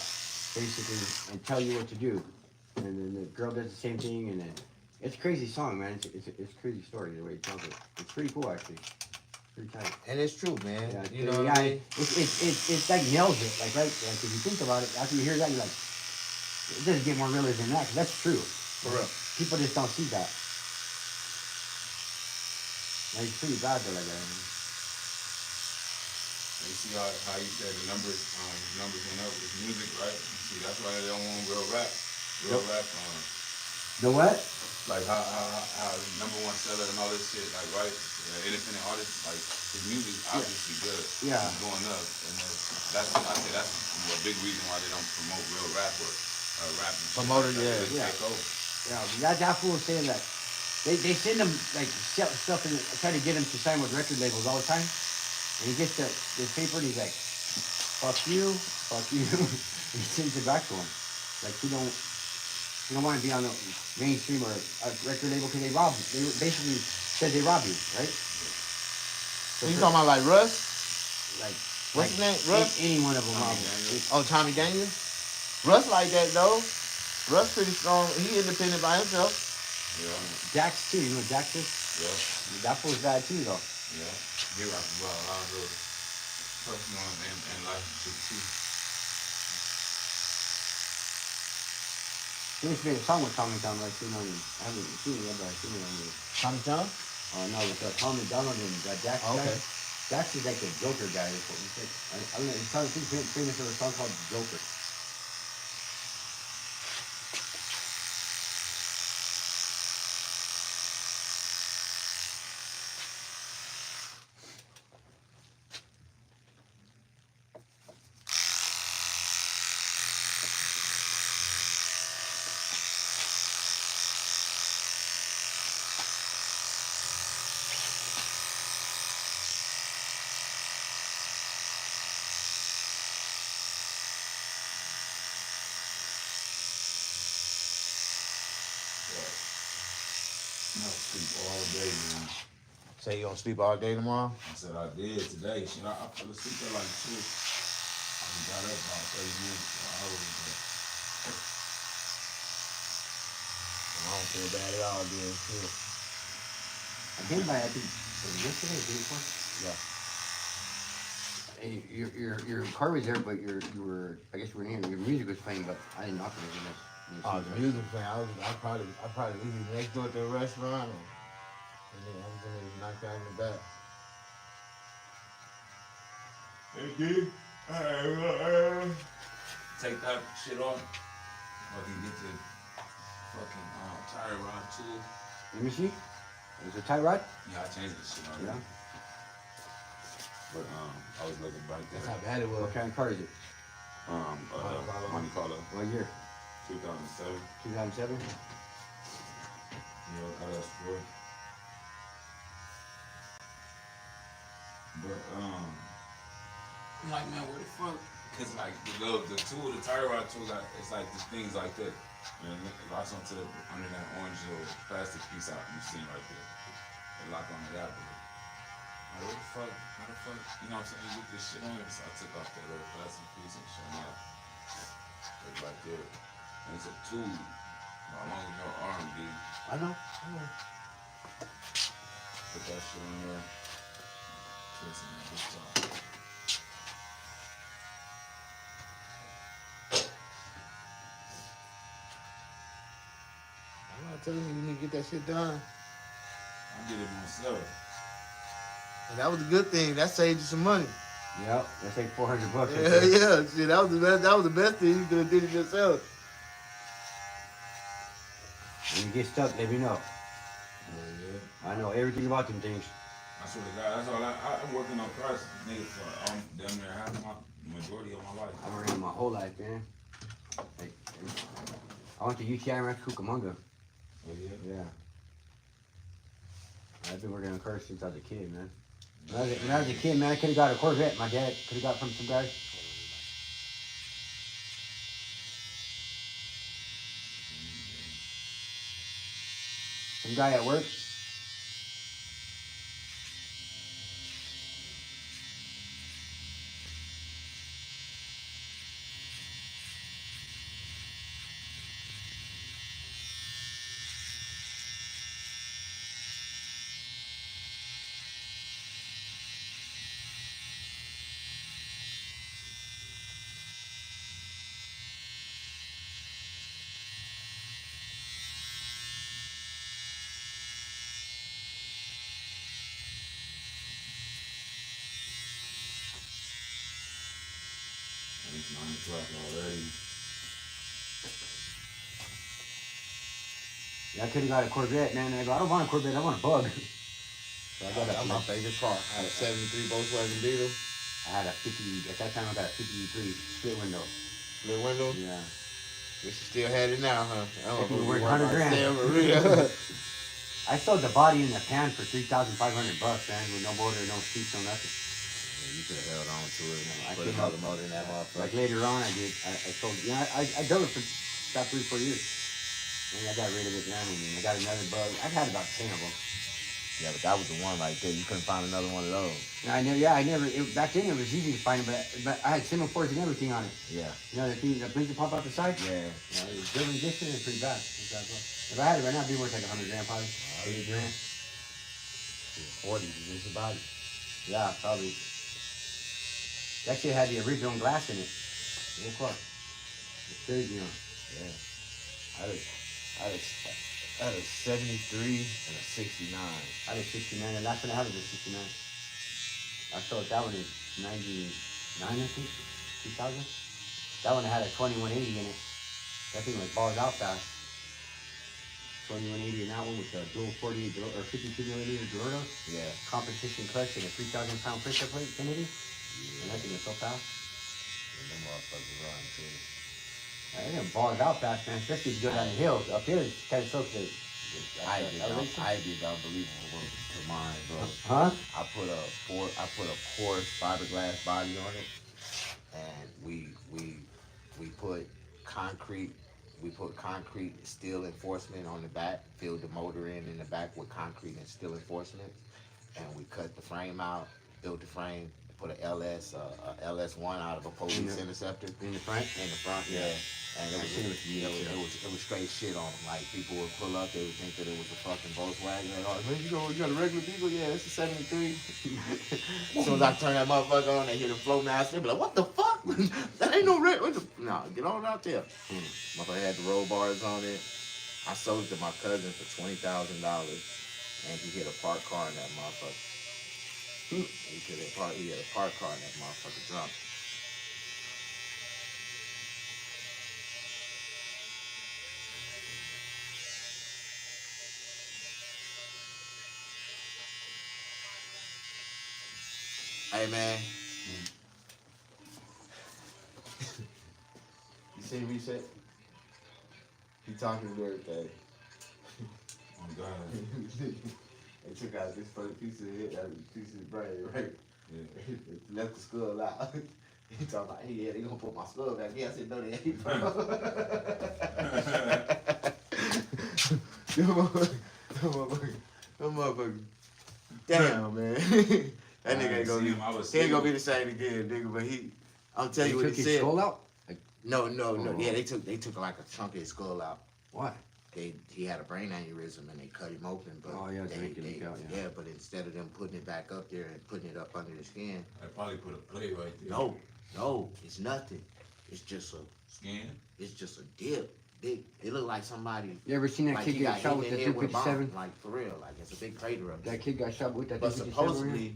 Speaker 2: basically, and tell you what to do. And then the girl does the same thing, and then it's a crazy song, man. It's a crazy story the way he tells it. It's pretty cool, actually. Pretty tight.
Speaker 1: And it's true, man.
Speaker 2: Yeah,
Speaker 1: You know what I mean?
Speaker 2: It's like nails it, like right. Like if you think about it, after you hear that, you're like, it doesn't get more realism than that, 'cause that's true.
Speaker 1: For real.
Speaker 2: People just don't see that. Like, it's pretty bad though, like that.
Speaker 4: You see how you said the numbers went up with music, right? You see, that's why they don't want real rap. Real rap,
Speaker 2: The what?
Speaker 4: like how number one seller and all this shit, like right, independent artists, like his music obviously good.
Speaker 2: Yeah.
Speaker 4: It's going up, and that's I say that's a big reason why they don't promote real rap or rap. And shit
Speaker 1: Promoter,
Speaker 4: like that. They
Speaker 2: yeah.
Speaker 4: take over.
Speaker 2: Yeah, that fool was saying that they send him like stuff and try to get him to sign with record labels all the time. And he gets this paper and he's like, fuck you. He sends it back to him. Like you don't want to be on the mainstream or a record label because they rob you. They basically said they rob you, right?
Speaker 1: So you talking about like Russ?
Speaker 2: Like
Speaker 1: What's his name? Russ?
Speaker 2: Any one of them rob
Speaker 4: Tommy
Speaker 2: you.
Speaker 4: Daniels.
Speaker 1: Oh, Tommy Daniels? Russ like that though. Russ pretty strong. He independent by himself.
Speaker 4: Yeah.
Speaker 2: Jax too, you know what Jax is?
Speaker 4: Yeah.
Speaker 2: That fool's bad too though.
Speaker 4: Yeah. He rap about a lot of those personal and life shit too.
Speaker 2: He used to be in a song with Tommy John, like, you know, I haven't seen it yet, but I've seen it on the,
Speaker 1: Tommy John?
Speaker 2: no, with Tommy Donald and Jax guy.
Speaker 1: Okay.
Speaker 2: Jax is like the Joker guy. That's what he said. I don't know, he's trying to think famous for a song called Joker.
Speaker 4: I sleep all day, man.
Speaker 1: Say you gonna sleep all day tomorrow?
Speaker 4: I said I did today. Shit, I fell asleep at like 2. I got up about 30 minutes, 4 hours ago.
Speaker 1: I don't feel bad at all then too.
Speaker 2: I came by, I think, was it yesterday or the day before?
Speaker 1: Yeah.
Speaker 2: Hey, your car was there, but you were, I guess you were in here. Your music was playing, but I didn't knock on it.
Speaker 1: Oh, the music playing. I probably leave next door to the restaurant and then I'm gonna knock out in the back.
Speaker 4: Hey, dude. Take that shit off. Fucking get the fucking tire rod tool.
Speaker 2: Let me see. Is it a tie rod?
Speaker 4: Yeah, I changed this shit already.
Speaker 2: Yeah.
Speaker 4: But I was looking back
Speaker 1: That's
Speaker 4: there.
Speaker 1: how bad it was.
Speaker 2: What kind of car is it?
Speaker 4: Monte Carlo,
Speaker 2: What year?
Speaker 4: 2007.
Speaker 2: 2007?
Speaker 4: Yeah, LS4. But like man, where the fuck? Cause like the tool, the tire rod tool, it's like these things like that. And it locks onto under that orange little plastic piece out you see right there. It lock on the apple. Like, what the fuck? How the fuck? You know what I'm saying? You get this shit on it. So I took off that little plastic piece and shut it out. It's right there. And it's a tool. How long as your arm, B.
Speaker 2: I know.
Speaker 4: Put that shit in there. Listen, man, this time.
Speaker 1: I'm telling you, you need to get that shit done.
Speaker 4: I did it myself.
Speaker 1: And that was a good thing. That saved you some money.
Speaker 2: Yep, that's like $400.
Speaker 1: Yeah, yeah. See, that was the best. That was the best thing. You could have did it yourself.
Speaker 2: When you get stuck, let me know.
Speaker 4: Yeah.
Speaker 2: I know everything about them things.
Speaker 4: I swear to God, that's all I'm working on cars, nigga, for damn near half my majority of my life.
Speaker 2: I've been working my whole life, man. Like, I went to UTI Ranch Cucamonga.
Speaker 4: Oh, yeah?
Speaker 2: Yeah. I've been working on cars since I was a kid, man. When I was a kid, man, I could have got a Corvette. My dad could have got from some guy. Some guy at work.
Speaker 4: It's 9 o'clock already.
Speaker 2: Yeah, I could have got a Corvette, man. And I go, I don't want a Corvette, I want a Bug. So I got
Speaker 1: That's my favorite car. I had a 73 Volkswagen Beetle.
Speaker 2: I had a 50, at that time I got a 53 split window.
Speaker 1: Split window.
Speaker 2: Yeah.
Speaker 1: Wish you still had it now, huh? I
Speaker 2: If you
Speaker 1: know
Speaker 2: worth
Speaker 1: if
Speaker 2: 100 grand.
Speaker 1: grand.
Speaker 2: I sold the body in the pan for $3,500, man, with no motor, no seats, no nothing.
Speaker 1: You could have held on to it.
Speaker 2: I
Speaker 1: Put
Speaker 2: couldn't.
Speaker 1: another motor in that motherfucker.
Speaker 2: Like later on, I did. I sold. You know, I drove it for about 3-4 years. And I got rid of it, man. And I got another Bug. I've had about 10 of them.
Speaker 1: Yeah, but that was the one right there. You couldn't find another one of those.
Speaker 2: And I never. Back then it was easy to find them, but I had semaphores and everything on it.
Speaker 1: Yeah.
Speaker 2: You know the thing, the blinks that pop out the side.
Speaker 1: Yeah.
Speaker 2: Yeah, it was good resistance and pretty bad. If I had it right now, it'd be worth like 100 grand probably. 80 grand.
Speaker 1: 40 is just about it.
Speaker 2: Yeah, probably. That shit had the original glass in it. Real car. It's crazy, you know.
Speaker 1: Yeah. I had a 73 and a 69.
Speaker 2: I had a 69. The last one I had was a 69. I sold that one in 99, I think. 2000. That one had a 2180 in it. That thing was balls out fast. 2180 in that one with the dual 48 or 52 millimeter Dorado.
Speaker 1: Yeah.
Speaker 2: Competition clutch and a 3,000 pound pressure plate Kennedy. And that thing was so fast.
Speaker 1: And them motherfuckers run too.
Speaker 2: It didn't balls out fast, man. Especially if you go down the hills. Up here, it's kind of so good.
Speaker 1: I did unbelievable to mine, bro.
Speaker 2: Huh?
Speaker 1: I put a porous fiberglass body on it, and we put concrete. We put concrete steel enforcement on the back, filled the motor in the back with concrete and steel enforcement, and we cut the frame out, built the frame, put a LS1 out of a police interceptor
Speaker 2: In the front?
Speaker 1: in the front, yeah. And it was straight shit on them. Like people would pull up, they would think that it was a fucking Volkswagen. Like, oh man, you got a regular Beagle? Yeah, it's a 73. As soon as I turn that motherfucker on, they hear the flow master. They be like, what the fuck? That ain't no regular. No, get on out there. Motherfucker had the roll bars on it. I sold it to my cousin for $20,000, and he hit a parked car in that motherfucker. He had a parked car in that motherfucker drunk. Hey man, you see Reset? He talking to everything.
Speaker 4: Oh God.
Speaker 1: They took out this funny piece of his brain, right?
Speaker 4: Yeah.
Speaker 1: They left the skull out. He talking about, yeah, they gonna put my skull back. Yeah, I said, no, they ain't. Them motherfuckers. Damn, man. That nigga ain't gonna be the same again, nigga. But I'm telling you what
Speaker 2: took
Speaker 1: he
Speaker 2: his
Speaker 1: said.
Speaker 2: skull out?
Speaker 1: No. Yeah, they took like a chunk of his skull out.
Speaker 2: Why?
Speaker 1: He had a brain aneurysm and they cut him open. But but instead of them putting it back up there and putting it up under the skin.
Speaker 4: I probably put a plate right there.
Speaker 1: No, it's nothing. It's just a
Speaker 4: Skin?
Speaker 1: It's just a dip. It looked like somebody.
Speaker 2: You ever seen that kid get shot with the 357?
Speaker 1: Like for real, like it's a big crater up there.
Speaker 2: That kid got shot with that
Speaker 1: But
Speaker 2: 357.
Speaker 1: supposedly,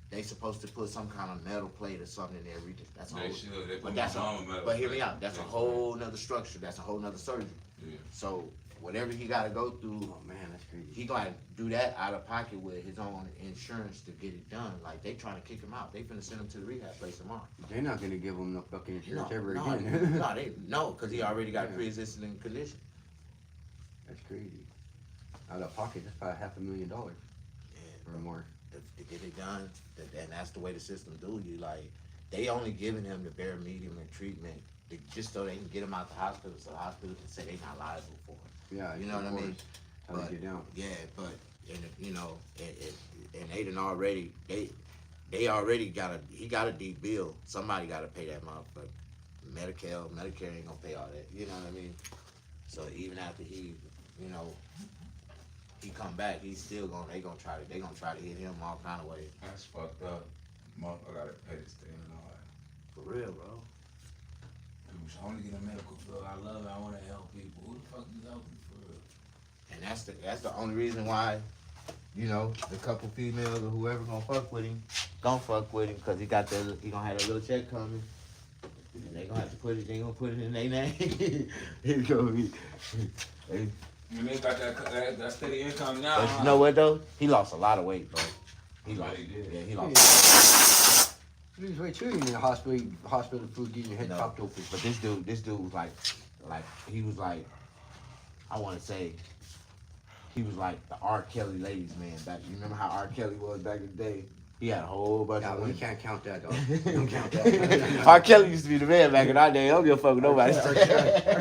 Speaker 1: they supposed to put some kind of metal plate or something in there. That's a whole. But hear me out. That's a whole nother structure. That's a whole nother surgery.
Speaker 4: Yeah.
Speaker 1: So whatever he got to go through,
Speaker 2: Oh man, that's crazy.
Speaker 1: he got to do that out of pocket with his own insurance to get it done. Like they trying to kick him out. They finna send him to the rehab place tomorrow.
Speaker 2: They're not gonna give him no fucking insurance ever
Speaker 1: no,
Speaker 2: again.
Speaker 1: no, because he already got a
Speaker 2: Yeah.
Speaker 1: pre-existing condition.
Speaker 2: That's crazy. Out of pocket, that's probably $500,000
Speaker 1: Yeah,
Speaker 2: or more.
Speaker 1: to get it done, and that's the way the system do you. Like they only giving him the bare minimum treatment just so they can get him out the hospital, so the hospital can say they not liable for it.
Speaker 2: Yeah,
Speaker 1: You know what I mean?
Speaker 2: How to get down.
Speaker 1: Yeah, but and they done already they already he got a deep bill. Somebody got to pay that motherfucker. Medicare ain't gonna pay all that. You know what I mean? So even after he come back, he's still they gonna try to hit him all kind of ways.
Speaker 4: That's fucked up. Motherfucker gotta pay this thing and all that.
Speaker 1: For real, bro.
Speaker 4: I want to get a medical field. I love it. I want to help people. Who the fuck is helping for real?
Speaker 1: And that's the only reason why, the couple females or whoever gonna fuck with him, cause he gonna have a little check coming. And they gonna have to put it in their name. It's gonna be.
Speaker 4: And they got that steady income now.
Speaker 1: But you know what though? He lost a lot of weight, bro. He lost. Yeah, he lost.
Speaker 2: You lose weight too in the hospital food, getting your head popped open.
Speaker 1: But this dude was like he was like, I want to say, he was like the R. Kelly ladies man back. You remember how R. Kelly was back in the day? He had a whole bunch of
Speaker 2: We
Speaker 1: women.
Speaker 2: can't count that, dog. We don't count that.
Speaker 1: R. Kelly used to be the man back in our day. I don't give a fuck with nobody.
Speaker 2: R.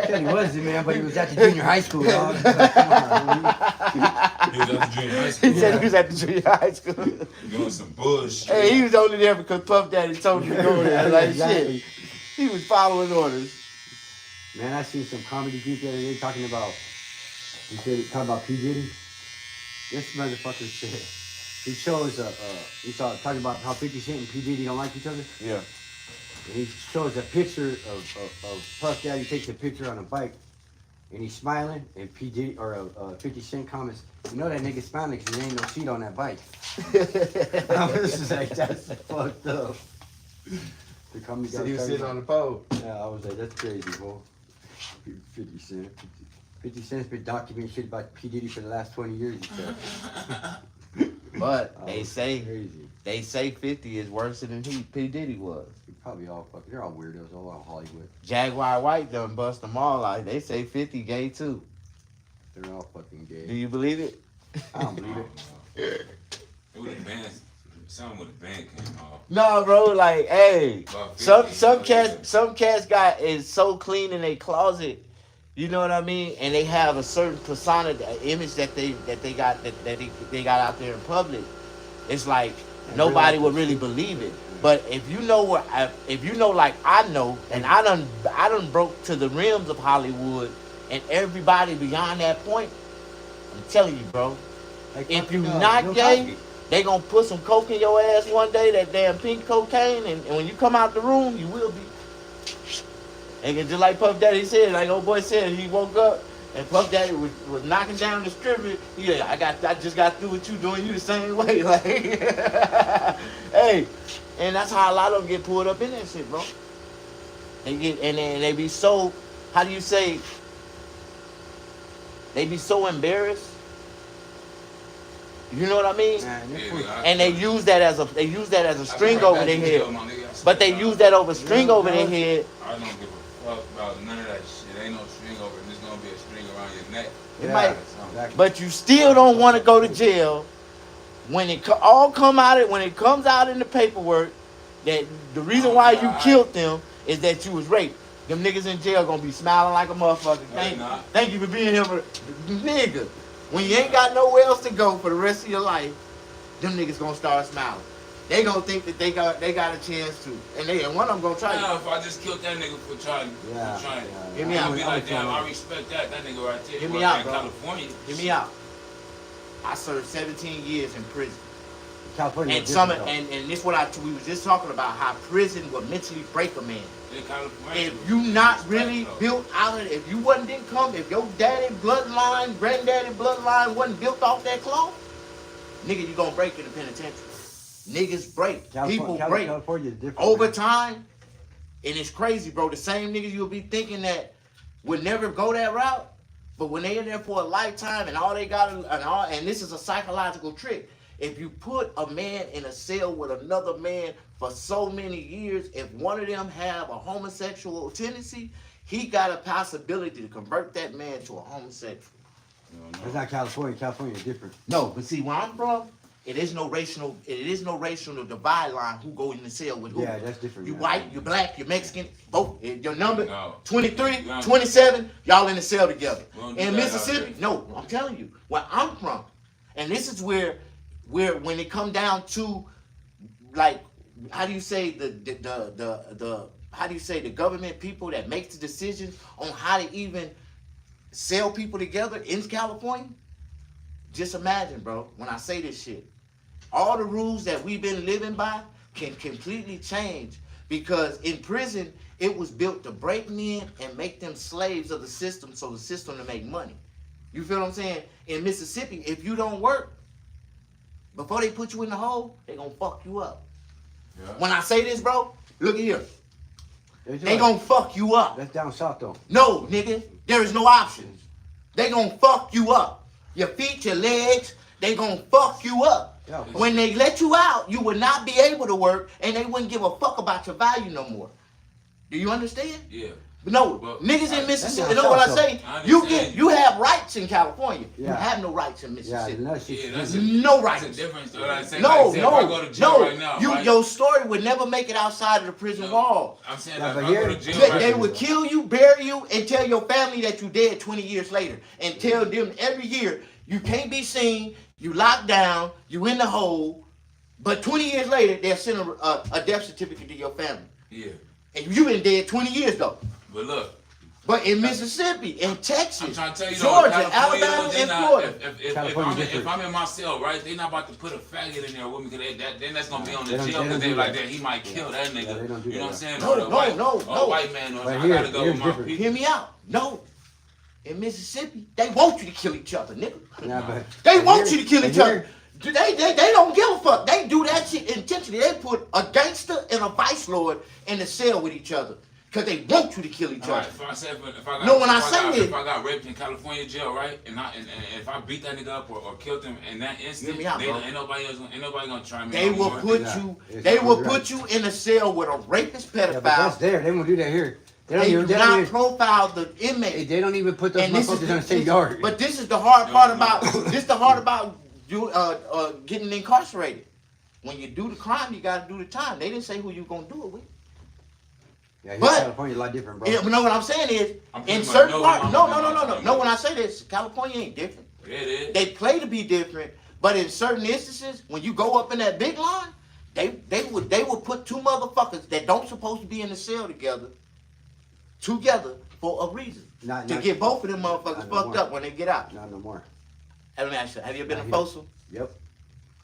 Speaker 2: Kelly was the man, but he was at the junior high school, dog. Come on,
Speaker 4: He was at the junior high school.
Speaker 1: He said he was at the junior high school.
Speaker 4: Doing some bullshit.
Speaker 1: Hey, he was only there because Puff Daddy told him to go there. Like
Speaker 2: Exactly.
Speaker 1: shit. He was following orders.
Speaker 2: Man, I seen some comedy group the other day talking about, talking about P. Diddy. This motherfucker said, he shows, talking about how 50 Cent and P. Diddy don't like each other.
Speaker 1: Yeah.
Speaker 2: And he shows a picture of Puff Daddy, takes a picture on a bike, and he's smiling, and P. Diddy, 50 Cent comments, you know that nigga smiling because there ain't no seat on that bike. I was just like, that's fucked up. The comedy
Speaker 1: So
Speaker 2: guy
Speaker 1: he was
Speaker 2: started-
Speaker 1: sitting on the pole.
Speaker 2: Yeah, I was like, that's crazy, bro. 50 Cent. 50 Cent's been documenting shit about P. Diddy for the last 20 years, he said.
Speaker 1: But
Speaker 2: Oh,
Speaker 1: they say
Speaker 2: crazy.
Speaker 1: 50 is worse than P. Diddy was.
Speaker 2: They probably all fucking, they're all weirdos, all out of Hollywood.
Speaker 1: Jaguar White done bust them all out. They say 50 gay too.
Speaker 2: They're all fucking
Speaker 1: Do
Speaker 2: gay.
Speaker 1: you believe it?
Speaker 2: I don't believe it.
Speaker 4: It would have been something with the band came off.
Speaker 1: No, bro. Like, hey,
Speaker 4: About 50,
Speaker 1: some cats is so clean in their closet. You know what I mean? And they have a certain persona, image that they got out there in public. It's like nobody would really believe it. But if you know like I know, and I done broke to the rims of Hollywood, and everybody beyond that point, I'm telling you, bro.
Speaker 2: Like
Speaker 1: If you
Speaker 2: fucking,
Speaker 1: not
Speaker 2: Bill
Speaker 1: gay,
Speaker 2: Cosby.
Speaker 1: they gonna put some coke in your ass one day, that damn pink cocaine, and when you come out the room, you will be. And just like Puff Daddy said, like old boy said, he woke up and Puff Daddy was knocking down the stripper. Yeah, I just got through with you doing you the same way. Like, hey, and that's how a lot of them get pulled up in that shit, bro. They get and they be so, how do you say? They be so embarrassed. You know what I mean?
Speaker 2: Man, they're
Speaker 4: Yeah,
Speaker 2: full-
Speaker 4: nigga,
Speaker 1: And they use that as a string over their head. But they use that over string over their head.
Speaker 4: I don't give a fuck about none of that shit. Ain't no string over it. There's gonna be a string around your neck.
Speaker 1: It
Speaker 2: Yeah,
Speaker 1: might,
Speaker 2: exactly.
Speaker 1: but you still don't want to go to jail when it when it comes out in the paperwork that the reason why you killed them is that you was raped. Them niggas in jail gonna be smiling like a motherfucker. Thank you for being here, nigga. When you ain't got nowhere else to go for the rest of your life, them niggas gonna start smiling. They gonna think that they got a chance to, and one of them gonna try.
Speaker 4: Now, if I just killed that nigga for trying,
Speaker 2: Yeah,
Speaker 1: Hear me
Speaker 4: I'm
Speaker 1: out.
Speaker 4: gonna be like, damn, I respect that nigga right there.
Speaker 1: Hear me
Speaker 4: But
Speaker 1: out,
Speaker 4: in
Speaker 1: bro.
Speaker 4: California,
Speaker 1: Hear me out. I served 17 years in prison.
Speaker 2: California.
Speaker 1: And this what we was just talking about, how prison will mentally break a man.
Speaker 4: in California,
Speaker 1: If you not
Speaker 4: respect,
Speaker 1: really
Speaker 4: though.
Speaker 1: built out of it, if your daddy bloodline, granddaddy bloodline wasn't built off that cloth, nigga, you gonna break in the penitentiary. Niggas break. People break.
Speaker 2: California is different.
Speaker 1: Over
Speaker 2: man.
Speaker 1: time, and it's crazy, bro. The same niggas you'll be thinking that would never go that route, but when they in there for a lifetime and all they got and this is a psychological trick. If you put a man in a cell with another man for so many years, if one of them have a homosexual tendency, he got a possibility to convert that man to a homosexual.
Speaker 2: It's not California. California is different.
Speaker 1: No, but see where I'm from, it is no racial divide line who go in the cell with who.
Speaker 2: Yeah, that's different.
Speaker 1: You
Speaker 2: yeah.
Speaker 1: white, you black, you Mexican, both. Your number,
Speaker 4: No.
Speaker 1: 23,
Speaker 4: No.
Speaker 1: 27, y'all in the cell together.
Speaker 4: We don't do
Speaker 1: In
Speaker 4: that out
Speaker 1: Mississippi,
Speaker 4: here.
Speaker 1: no, I'm telling you, where I'm from. And this is where when it come down to, like, how do you say the government people that make the decisions on how to even sell people together in California? Just imagine, bro, when I say this shit. All the rules that we've been living by can completely change, because in prison, it was built to break men and make them slaves of the system, so the system to make money. You feel what I'm saying? In Mississippi, if you don't work, before they put you in the hole, they gonna fuck you up.
Speaker 4: Yeah.
Speaker 1: When I say this, bro, look at here.
Speaker 2: That's
Speaker 1: They
Speaker 2: right.
Speaker 1: gonna fuck you up.
Speaker 2: That's down south though.
Speaker 1: No, nigga, there is no options. They gonna fuck you up. Your feet, your legs, they gonna fuck you up.
Speaker 2: Yeah.
Speaker 1: When they let you out, you will not be able to work, and they wouldn't give a fuck about your value no more. Do you understand?
Speaker 4: Yeah.
Speaker 1: No,
Speaker 4: Well,
Speaker 1: niggas in
Speaker 4: I-
Speaker 1: Mississippi,
Speaker 2: that's
Speaker 1: you know what I
Speaker 2: not
Speaker 1: say?
Speaker 4: I
Speaker 1: You
Speaker 4: understand.
Speaker 1: you have rights in California. You
Speaker 2: Yeah.
Speaker 1: have no rights in
Speaker 2: Yeah,
Speaker 1: Mississippi.
Speaker 2: no, shit.
Speaker 4: Yeah, that's
Speaker 1: No
Speaker 4: That's
Speaker 1: rights.
Speaker 4: a difference. What I say,
Speaker 1: No,
Speaker 4: like, say, if I
Speaker 1: no,
Speaker 4: go to jail
Speaker 1: no.
Speaker 4: right now,
Speaker 1: You,
Speaker 4: right?
Speaker 1: your story would never make it outside of the prison wall.
Speaker 4: I'm saying,
Speaker 2: Yeah,
Speaker 4: like,
Speaker 2: but
Speaker 4: if I go
Speaker 2: here-
Speaker 4: to jail
Speaker 1: They,
Speaker 4: right
Speaker 1: they
Speaker 4: now,
Speaker 1: would kill you, bury you, and tell your family that you dead 20 years later, and tell them every year You can't be seen. You locked down. You in the hole. But 20 years later, they'll send a death certificate to your family.
Speaker 4: Yeah.
Speaker 1: And you been dead 20 years though.
Speaker 4: But look.
Speaker 1: But in Mississippi, in Texas,
Speaker 4: I'm trying to tell you,
Speaker 1: Georgia, Alabama, and Florida.
Speaker 4: If I'm in my cell, right, they not about to put a faggot in there with me, because then that's gonna be on the jail, because they like that. He might kill that nigga. You know what I'm saying?
Speaker 1: No,
Speaker 4: white man.
Speaker 2: Right,
Speaker 4: I gotta go with my
Speaker 2: different.
Speaker 4: people.
Speaker 1: Hear me out. No. In Mississippi, they want you to kill each other, nigga.
Speaker 2: Nah, but
Speaker 1: They want you to kill each
Speaker 2: here-
Speaker 1: other. They don't give a fuck. They do that shit intentionally. They put a gangster and a vice lord in the cell with each other because they want you to kill each
Speaker 4: All right,
Speaker 1: other.
Speaker 4: if I got raped in California jail, right, and if I beat that nigga up or killed him in that instant,
Speaker 1: me out, bro.
Speaker 4: ain't nobody gonna try me.
Speaker 1: They
Speaker 4: no
Speaker 1: will
Speaker 4: more.
Speaker 1: put
Speaker 2: Yeah,
Speaker 1: you.
Speaker 2: it's
Speaker 1: They will
Speaker 2: right.
Speaker 1: put you in a cell with a rapist
Speaker 2: Yeah, but that's
Speaker 1: pedophile.
Speaker 2: there. They won't do that here.
Speaker 1: They do
Speaker 2: They
Speaker 1: not
Speaker 2: don't even,
Speaker 1: profile the inmate.
Speaker 2: they don't even put those
Speaker 1: And this is
Speaker 2: motherfuckers in the same yard.
Speaker 1: But this is the hard part about you getting incarcerated. When you do the crime, you got to do the time. They didn't say who you gonna do it with.
Speaker 2: Yeah, here
Speaker 1: but-
Speaker 2: in California, a lot different, bro.
Speaker 1: Yeah, but no, what I'm saying is,
Speaker 4: I'm
Speaker 1: in
Speaker 4: pretty much
Speaker 1: certain
Speaker 4: know
Speaker 1: parts,
Speaker 4: what
Speaker 1: no.
Speaker 4: I'm
Speaker 1: No, when I say this, California ain't different.
Speaker 4: Yeah, it is.
Speaker 1: They play to be different, but in certain instances, when you go up in that big line, they would put two motherfuckers that don't supposed to be in the cell together for a reason. To get both of them motherfuckers
Speaker 2: not no
Speaker 1: fucked
Speaker 2: more.
Speaker 1: up when they get out.
Speaker 2: Not no more.
Speaker 1: Let me ask you, have you been
Speaker 2: Not
Speaker 1: to
Speaker 2: here.
Speaker 1: Folsom?
Speaker 2: Yep.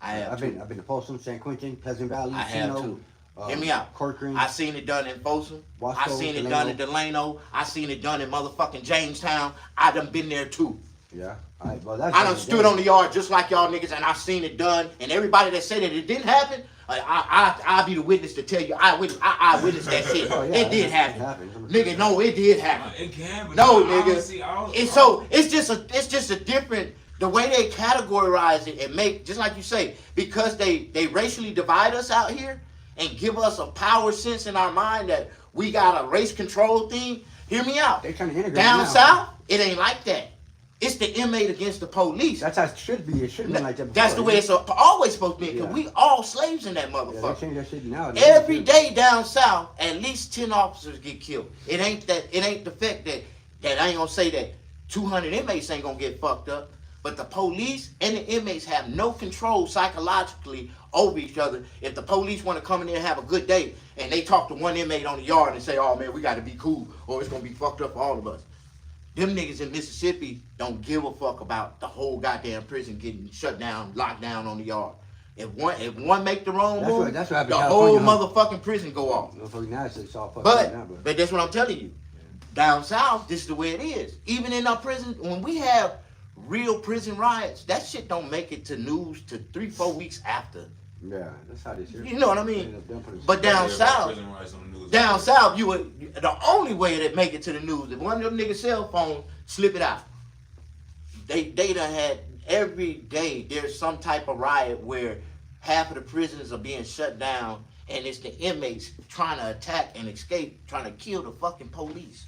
Speaker 1: I have
Speaker 2: I've
Speaker 1: too.
Speaker 2: been to Folsom, San Quentin, Pleasant Valley,
Speaker 1: I have
Speaker 2: Chino,
Speaker 1: too. Hear me out.
Speaker 2: Corcoran.
Speaker 1: I seen it done in Folsom. I
Speaker 2: Wasco,
Speaker 1: seen it
Speaker 2: Delano.
Speaker 1: done in Delano. I seen it done in motherfucking Jamestown. I done been there too.
Speaker 2: Yeah. All right, well, that's
Speaker 1: I done stood on the yard just like y'all niggas, and I seen it done. And everybody that said that it didn't happen, I'll be the witness to tell you I witnessed that shit.
Speaker 2: Oh, yeah,
Speaker 1: it did
Speaker 2: it
Speaker 1: happen.
Speaker 2: happened.
Speaker 1: Nigga, no, it did happen.
Speaker 4: It can, but
Speaker 1: No,
Speaker 4: I don't
Speaker 1: nigga.
Speaker 4: see all-
Speaker 1: It's just a different the way they categorize it and make, just like you say, because they racially divide us out here and give us a power sense in our mind that we got a race control thing. Hear me out.
Speaker 2: They're trying to integrate
Speaker 1: Down
Speaker 2: now.
Speaker 1: south, it ain't like that. It's the inmate against the police.
Speaker 2: That's how it should be. It shouldn't be like that.
Speaker 1: That's the
Speaker 2: before,
Speaker 1: way it's always supposed to be, because
Speaker 2: Yeah.
Speaker 1: we all slaves in that
Speaker 2: Yeah, they
Speaker 1: motherfucker.
Speaker 2: change that shit now.
Speaker 1: Every day down south, at least 10 officers get killed. It ain't the fact that I ain't gonna say that 200 inmates ain't gonna get fucked up, but the police and the inmates have no control psychologically over each other. If the police want to come in there and have a good day, and they talk to one inmate on the yard and say, "Oh man, we got to be cool, or it's gonna be fucked up for all of us." Them niggas in Mississippi don't give a fuck about the whole goddamn prison getting shut down, locked down on the yard. If one make the wrong
Speaker 2: That's
Speaker 1: move,
Speaker 2: what- that's what happened
Speaker 1: the
Speaker 2: in
Speaker 1: whole
Speaker 2: California,
Speaker 1: motherfucking prison go off.
Speaker 2: Motherfucker, now it's all fucked up
Speaker 1: But
Speaker 2: now,
Speaker 1: but that's what I'm telling you. Down south, this is the way it is. Even in our prison, when we have real prison riots, that shit don't make it to news to 3-4 weeks after.
Speaker 2: yeah, that's how this is.
Speaker 1: You know what I mean? But down
Speaker 4: Yeah,
Speaker 1: south,
Speaker 4: prison riots on the news.
Speaker 1: down south, the only way that make it to the news, if one of them niggas' cell phone slip it out. They done had every day there's some type of riot where half of the prisons are being shut down, and it's the inmates trying to attack and escape, trying to kill the fucking police.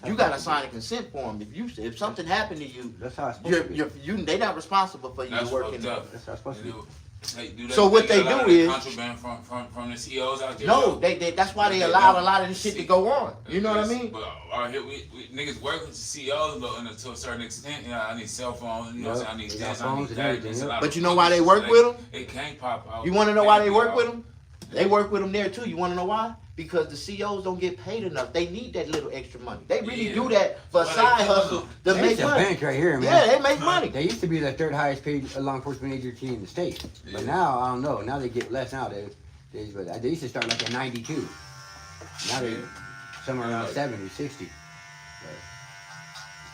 Speaker 1: You gotta sign a consent form. If something happened to you,
Speaker 2: That's how it's supposed to be.
Speaker 1: they not responsible for you
Speaker 4: That's
Speaker 1: to work in
Speaker 4: fucked
Speaker 1: there.
Speaker 4: up.
Speaker 2: That's how it's supposed to be.
Speaker 1: So what they
Speaker 4: get a lot
Speaker 1: do
Speaker 4: of
Speaker 1: is-
Speaker 4: contraband from the CEOs out there.
Speaker 1: No,
Speaker 4: though.
Speaker 1: that's why they
Speaker 4: They
Speaker 1: allowed
Speaker 4: don't.
Speaker 1: a lot of this shit to go on. You know what I mean?
Speaker 4: But out here, we niggas work with the CEOs to a certain extent. You know, I need cell phones. You know, what I'm saying? I need
Speaker 2: They got
Speaker 4: this. I
Speaker 2: phones
Speaker 4: need
Speaker 2: and
Speaker 4: that.
Speaker 2: everything,
Speaker 4: It's a
Speaker 2: yeah.
Speaker 4: lot
Speaker 1: But
Speaker 4: of
Speaker 1: you know
Speaker 4: fucking
Speaker 1: why they
Speaker 4: shit
Speaker 1: work
Speaker 4: that
Speaker 1: with 'em?
Speaker 4: It can't pop out.
Speaker 1: You want to know why they
Speaker 4: Can't
Speaker 1: work
Speaker 4: be
Speaker 1: with
Speaker 4: out.
Speaker 1: them? They work with them there too. You want to know why? Because the CEOs don't get paid enough. They need that little extra money. They really
Speaker 4: Yeah.
Speaker 1: do that for a
Speaker 4: Well,
Speaker 1: side
Speaker 4: they-
Speaker 1: hustle to
Speaker 2: They
Speaker 1: make
Speaker 2: used to
Speaker 1: money.
Speaker 2: bank right here, man.
Speaker 1: Yeah, they make money.
Speaker 2: They used to be the third highest paid law enforcement agency in the state. But
Speaker 4: Yeah.
Speaker 2: now, I don't know. Now they get less now. But they used to start like at 92. Now they
Speaker 4: Yeah.
Speaker 2: somewhere around
Speaker 4: Like-
Speaker 2: 70, 60.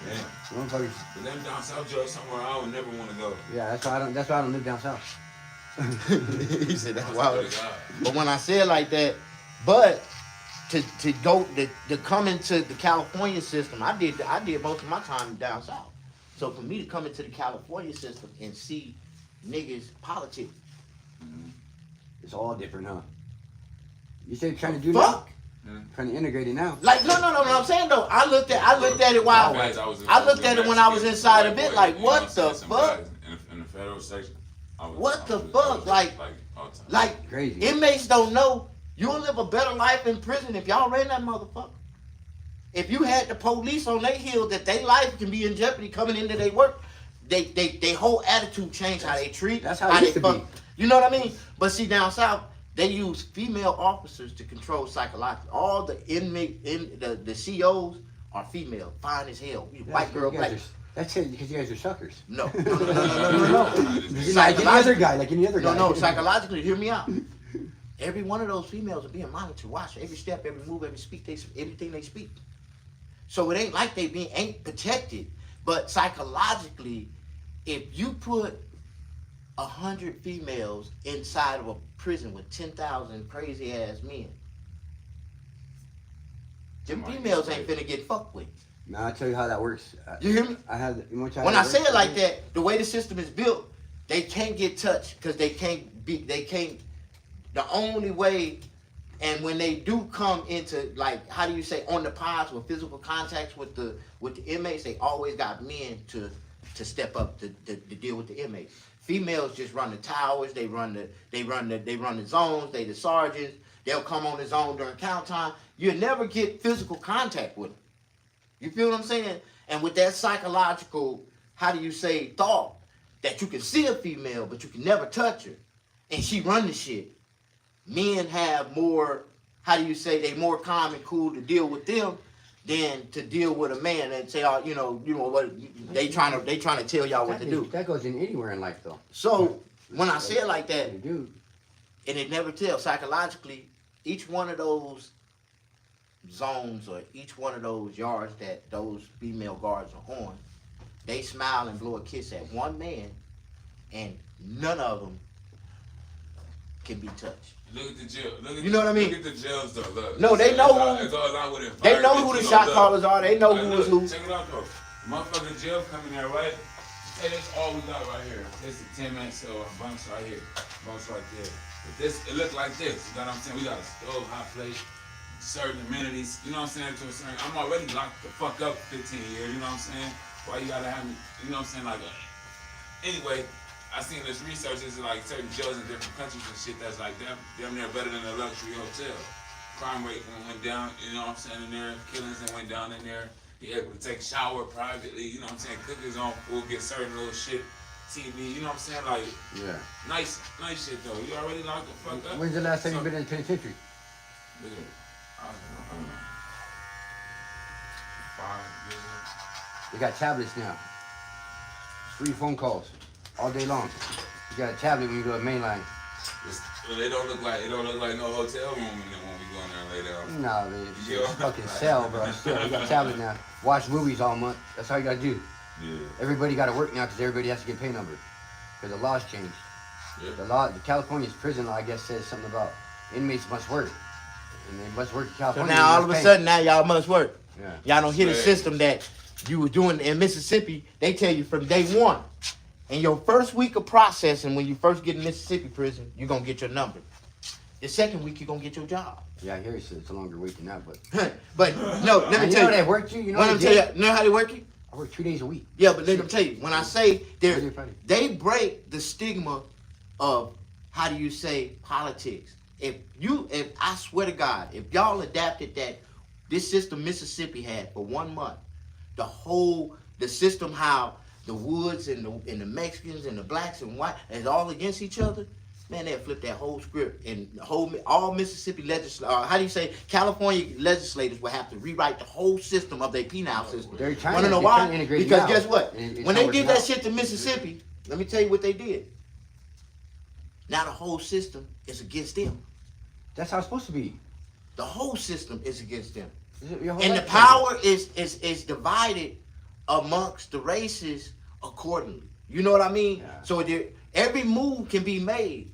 Speaker 4: Yeah.
Speaker 2: Motherfuckers,
Speaker 4: But them down south judge somewhere I would never want to go.
Speaker 2: yeah, that's why I don't live down south.
Speaker 1: He said that's
Speaker 4: I
Speaker 1: why.
Speaker 4: swear to God.
Speaker 1: But when I say it like that, but to come into the California system, I did most of my time down south. So for me to come into the California system and see niggas politics,
Speaker 2: It's all different, huh? You say you're trying to do
Speaker 1: fuck.
Speaker 2: that? Trying to integrate it now.
Speaker 1: Like no, I'm saying though, I looked at it while I looked at it when I was inside of it, like what the fuck?
Speaker 4: In the federal section.
Speaker 1: What the fuck? Like
Speaker 4: all the time.
Speaker 1: Like
Speaker 2: Crazy.
Speaker 1: inmates don't know you'll live a better life in prison if y'all ran that motherfucker. If you had the police on their heels that their life can be in jeopardy coming into their work, they whole attitude changed how they treat.
Speaker 2: That's how it used to be.
Speaker 1: You know what I mean? But see, down south, they use female officers to control psychologically. All the the COs are female, fine as hell. White girl, black.
Speaker 2: That's it, because you guys are suckers.
Speaker 1: No.
Speaker 2: Like any other guy, like any other guy.
Speaker 1: No, psychologically, hear me out. Every one of those females are being monitored, watched every step, every move, every speak, everything they speak. So it ain't like they ain't protected, but psychologically, if you put 100 females inside of a prison with 10,000 crazy ass men, them females ain't finna get fucked with.
Speaker 2: Now I'll tell you how that works.
Speaker 1: You hear me? When I say it like that, the way the system is built, they can't get touched because they can't. The only way, and when they do come into, like, how do you say, on the pods with physical contacts with the inmates, they always got men to step up to deal with the inmates. Females just run the towers, they run the zones, they the sergeants. They'll come on the zone during count time. You'll never get physical contact with them. You feel what I'm saying? And with that psychological, how do you say, thought that you can see a female but you can never touch her, and she run the shit. Men have more, how do you say, they more calm and cool to deal with them than to deal with a man and say, oh, you know what, they trying to tell y'all what to do.
Speaker 2: That goes in anywhere in life, though.
Speaker 1: So when I say it like that,
Speaker 2: You do.
Speaker 1: and it never tells psychologically, each one of those zones or each one of those yards that those female guards are on, they smile and blow a kiss at one man, and none of them can be touched.
Speaker 4: Look at the jail.
Speaker 1: You know what I mean?
Speaker 4: Look at the jails though. Look.
Speaker 1: No, they know who.
Speaker 4: It goes out with
Speaker 1: They know who the shot callers are. They know who is who.
Speaker 4: Check it out though. Motherfucking jail coming there, right? Hey, that's all we got right here. This is 10-man cell, bunks right here, bunks right there. But this, it look like this. You know what I'm saying? We got a stove, hot plate, certain amenities. You know what I'm saying? To a certain, I'm already locked the fuck up 15 years. You know what I'm saying? Why you gotta have me? You know what I'm saying? Like, anyway. I seen this research, it's like certain jails in different countries and shit that's like damn near better than a luxury hotel. Crime rate went down, you know what I'm saying, in there. Killings went down in there. You're able to take a shower privately, you know what I'm saying. Cookers on food, get certain little shit, TV, you know what I'm saying, like,
Speaker 2: Yeah.
Speaker 4: nice shit though. You already locked the fuck up.
Speaker 2: When's the last time you been in the penitentiary?
Speaker 4: I don't know. 5 years ago.
Speaker 2: They got tablets now. Free phone calls all day long. You got a tablet when you go to mainline.
Speaker 4: It don't look like no hotel room when we go in there and lay down.
Speaker 2: Nah, man, it's a fucking cell, bro. Still, you got a tablet now. Watch movies all month. That's all you gotta do.
Speaker 4: Yeah.
Speaker 2: Everybody got to work now because everybody has to get pay number. Because the laws changed.
Speaker 4: Yeah.
Speaker 2: The California's prison law, I guess, says something about inmates must work. And they must work in
Speaker 1: So
Speaker 2: California.
Speaker 1: now all of a sudden, now y'all must work.
Speaker 2: Yeah.
Speaker 1: Y'all don't hear the
Speaker 4: Right.
Speaker 1: system that you were doing in Mississippi. They tell you from day one. In your first week of processing, when you first get in Mississippi prison, you're going to get your number. The second week, you're going to get your job.
Speaker 2: Yeah, I hear it's a longer wait than that, but.
Speaker 1: But, no, let me
Speaker 2: And you
Speaker 1: tell
Speaker 2: know
Speaker 1: you.
Speaker 2: they worked you? You know
Speaker 1: Let
Speaker 2: what
Speaker 1: me
Speaker 2: they
Speaker 1: tell
Speaker 2: did?
Speaker 1: you. You know how they work you?
Speaker 2: I work 2 days a week.
Speaker 1: Yeah, but let me tell you. When I say
Speaker 2: Friday, Friday.
Speaker 1: they break the stigma of, how do you say, politics. If I swear to God, if y'all adapted that, this system Mississippi had for 1 month, the system how the Woods and the Mexicans and the blacks and white is all against each other, man, they'll flip that whole script and all Mississippi California legislators will have to rewrite the whole system of their penal system.
Speaker 2: They're trying
Speaker 1: Wanna
Speaker 2: to-
Speaker 1: know
Speaker 2: they're
Speaker 1: why?
Speaker 2: trying to integrate it
Speaker 1: Because
Speaker 2: now.
Speaker 1: guess what?
Speaker 2: And it's
Speaker 1: When
Speaker 2: not
Speaker 1: they did
Speaker 2: working
Speaker 1: that
Speaker 2: out.
Speaker 1: shit to Mississippi, let me tell you what they did. Now the whole system is against them.
Speaker 2: That's how it's supposed to be.
Speaker 1: The whole system is against them.
Speaker 2: Your whole
Speaker 1: And the
Speaker 2: life-
Speaker 1: power is divided amongst the races accordingly. You know what I mean?
Speaker 2: Yeah.
Speaker 1: So every move can be made,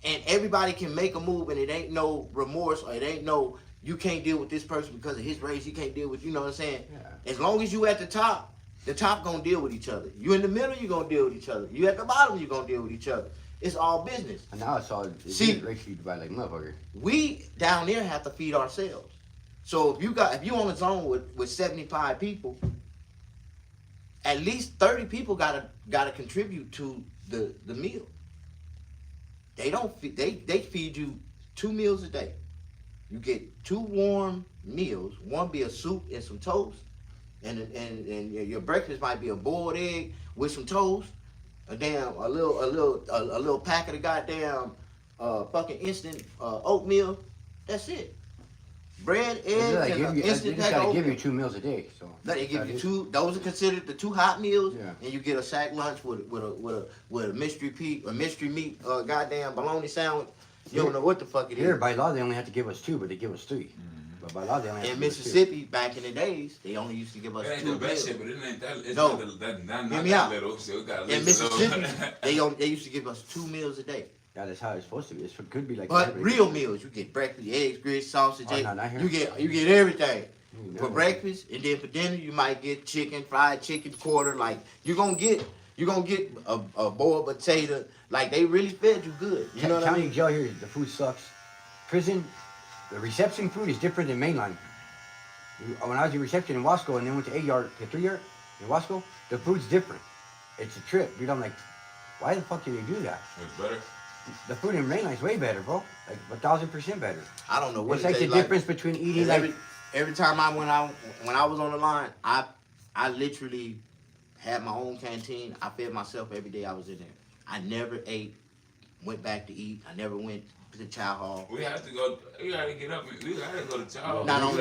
Speaker 1: and everybody can make a move, and it ain't no remorse, or it ain't no, you can't deal with this person because of his race, you can't deal with, you know what I'm saying?
Speaker 2: Yeah.
Speaker 1: As long as you at the top gonna deal with each other. You in the middle, you gonna deal with each other. You at the bottom, you gonna deal with each other. It's all business.
Speaker 2: And now it's all
Speaker 1: See-
Speaker 2: racially divided like motherfucker.
Speaker 1: We down there have to feed ourselves. So if you on a zone with 75 people, at least 30 people gotta contribute to the meal. They feed you 2 meals a day. You get 2 warm meals. One be a soup and some toast, and your breakfast might be a boiled egg with some toast, a little packet of goddamn fucking instant oatmeal. That's it. Bread, eggs,
Speaker 2: Like
Speaker 1: and an
Speaker 2: they
Speaker 1: instant
Speaker 2: just
Speaker 1: packet of
Speaker 2: gotta give you
Speaker 1: oatmeal.
Speaker 2: 2 meals a day. So
Speaker 1: They give you two. Those are considered the 2 hot meals,
Speaker 2: Yeah.
Speaker 1: and you get a sack lunch with a mystery meat, goddamn bologna sandwich. You don't know what the fuck it is.
Speaker 2: Here, by law, they only have to give us 2, but they give us 3. But by law, they only have
Speaker 1: In
Speaker 2: to give us 2.
Speaker 1: Mississippi, back in the days, they only used to give us
Speaker 4: It ain't
Speaker 1: 2
Speaker 4: the best
Speaker 1: meals.
Speaker 4: shit, but it ain't that. It's
Speaker 1: No.
Speaker 4: not that
Speaker 1: Hear me out.
Speaker 4: little. So it got
Speaker 1: In Mississippi, they used to give us 2 meals a day.
Speaker 2: Yeah, that's how it's supposed to be. It could be like
Speaker 1: But
Speaker 2: that,
Speaker 1: real meals, you get breakfast, eggs, grits, sausage,
Speaker 2: Oh, no, not here.
Speaker 1: you get everything.
Speaker 2: Mm,
Speaker 1: For
Speaker 2: no.
Speaker 1: breakfast, and then for dinner you might get chicken, fried chicken, quarter. Like you're gonna get a boiled potato. Like they really fed you good. You know what I
Speaker 2: County
Speaker 1: mean?
Speaker 2: jail here, the food sucks. Prison, the reception food is different than mainline. When I was in reception in Wasco and then went to 3 yard in Wasco, the food's different. It's a trip. Dude, I'm like, why the fuck do they do that?
Speaker 4: It's better.
Speaker 2: The food in mainline's way better, bro. Like 1,000% better.
Speaker 1: I don't know what
Speaker 2: It's like the difference between eating like
Speaker 1: every time I went out when I was on the line, I literally had my own canteen. I fed myself every day I was in there. I never went back to eat. I never went to the chow hall.
Speaker 4: We had to go. We had to get up. We had to go to chow.
Speaker 1: Not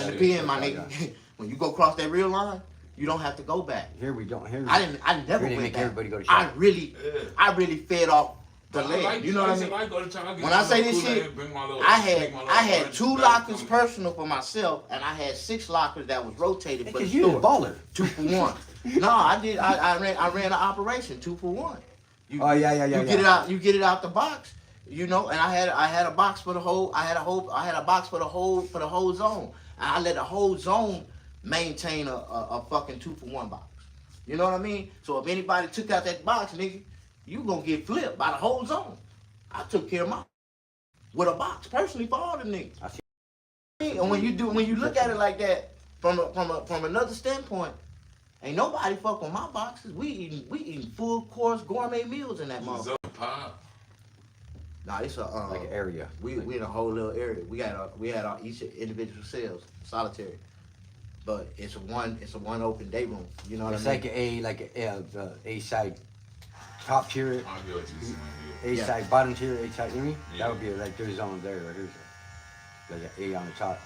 Speaker 1: in the pen, my nigga. When you go across that real line, you don't have to go back.
Speaker 2: here we don't. Here
Speaker 1: I never
Speaker 2: Here they
Speaker 1: went
Speaker 2: make
Speaker 1: back.
Speaker 2: everybody go to
Speaker 1: I
Speaker 2: shop.
Speaker 1: really fed off the leg. You know what I mean? When I say this shit, I had 2 lockers personal for myself, and I had 6 lockers that was rotated. But
Speaker 2: Because you're a baller.
Speaker 1: 2 for 1. No, I did. I ran an operation 2 for 1.
Speaker 2: Oh yeah.
Speaker 1: You get it out. You get it out the box. You know, and I had a box for the whole. I had a box for the whole zone. And I let the whole zone maintain a fucking 2 for 1 box. You know what I mean? So if anybody took out that box, nigga, you gonna get flipped by the whole zone. I took care of my with a box personally for all the niggas.
Speaker 2: I see.
Speaker 1: And when you look at it like that from another standpoint, ain't nobody fuck with my boxes. We eating full course gourmet meals in that motherfucker. Nah, it's a
Speaker 2: Like an area.
Speaker 1: We in a whole little area. We had our each individual cells, solitary, but it's a one open day room. You know what
Speaker 2: It's
Speaker 1: I mean?
Speaker 2: like a side, top tier,
Speaker 4: I'll get what you saying here.
Speaker 2: A
Speaker 1: Yeah.
Speaker 2: side, bottom tier, A side. You know what I mean?
Speaker 4: Yeah.
Speaker 2: That would be like 3 zones there. Right? Here's like an A on the top,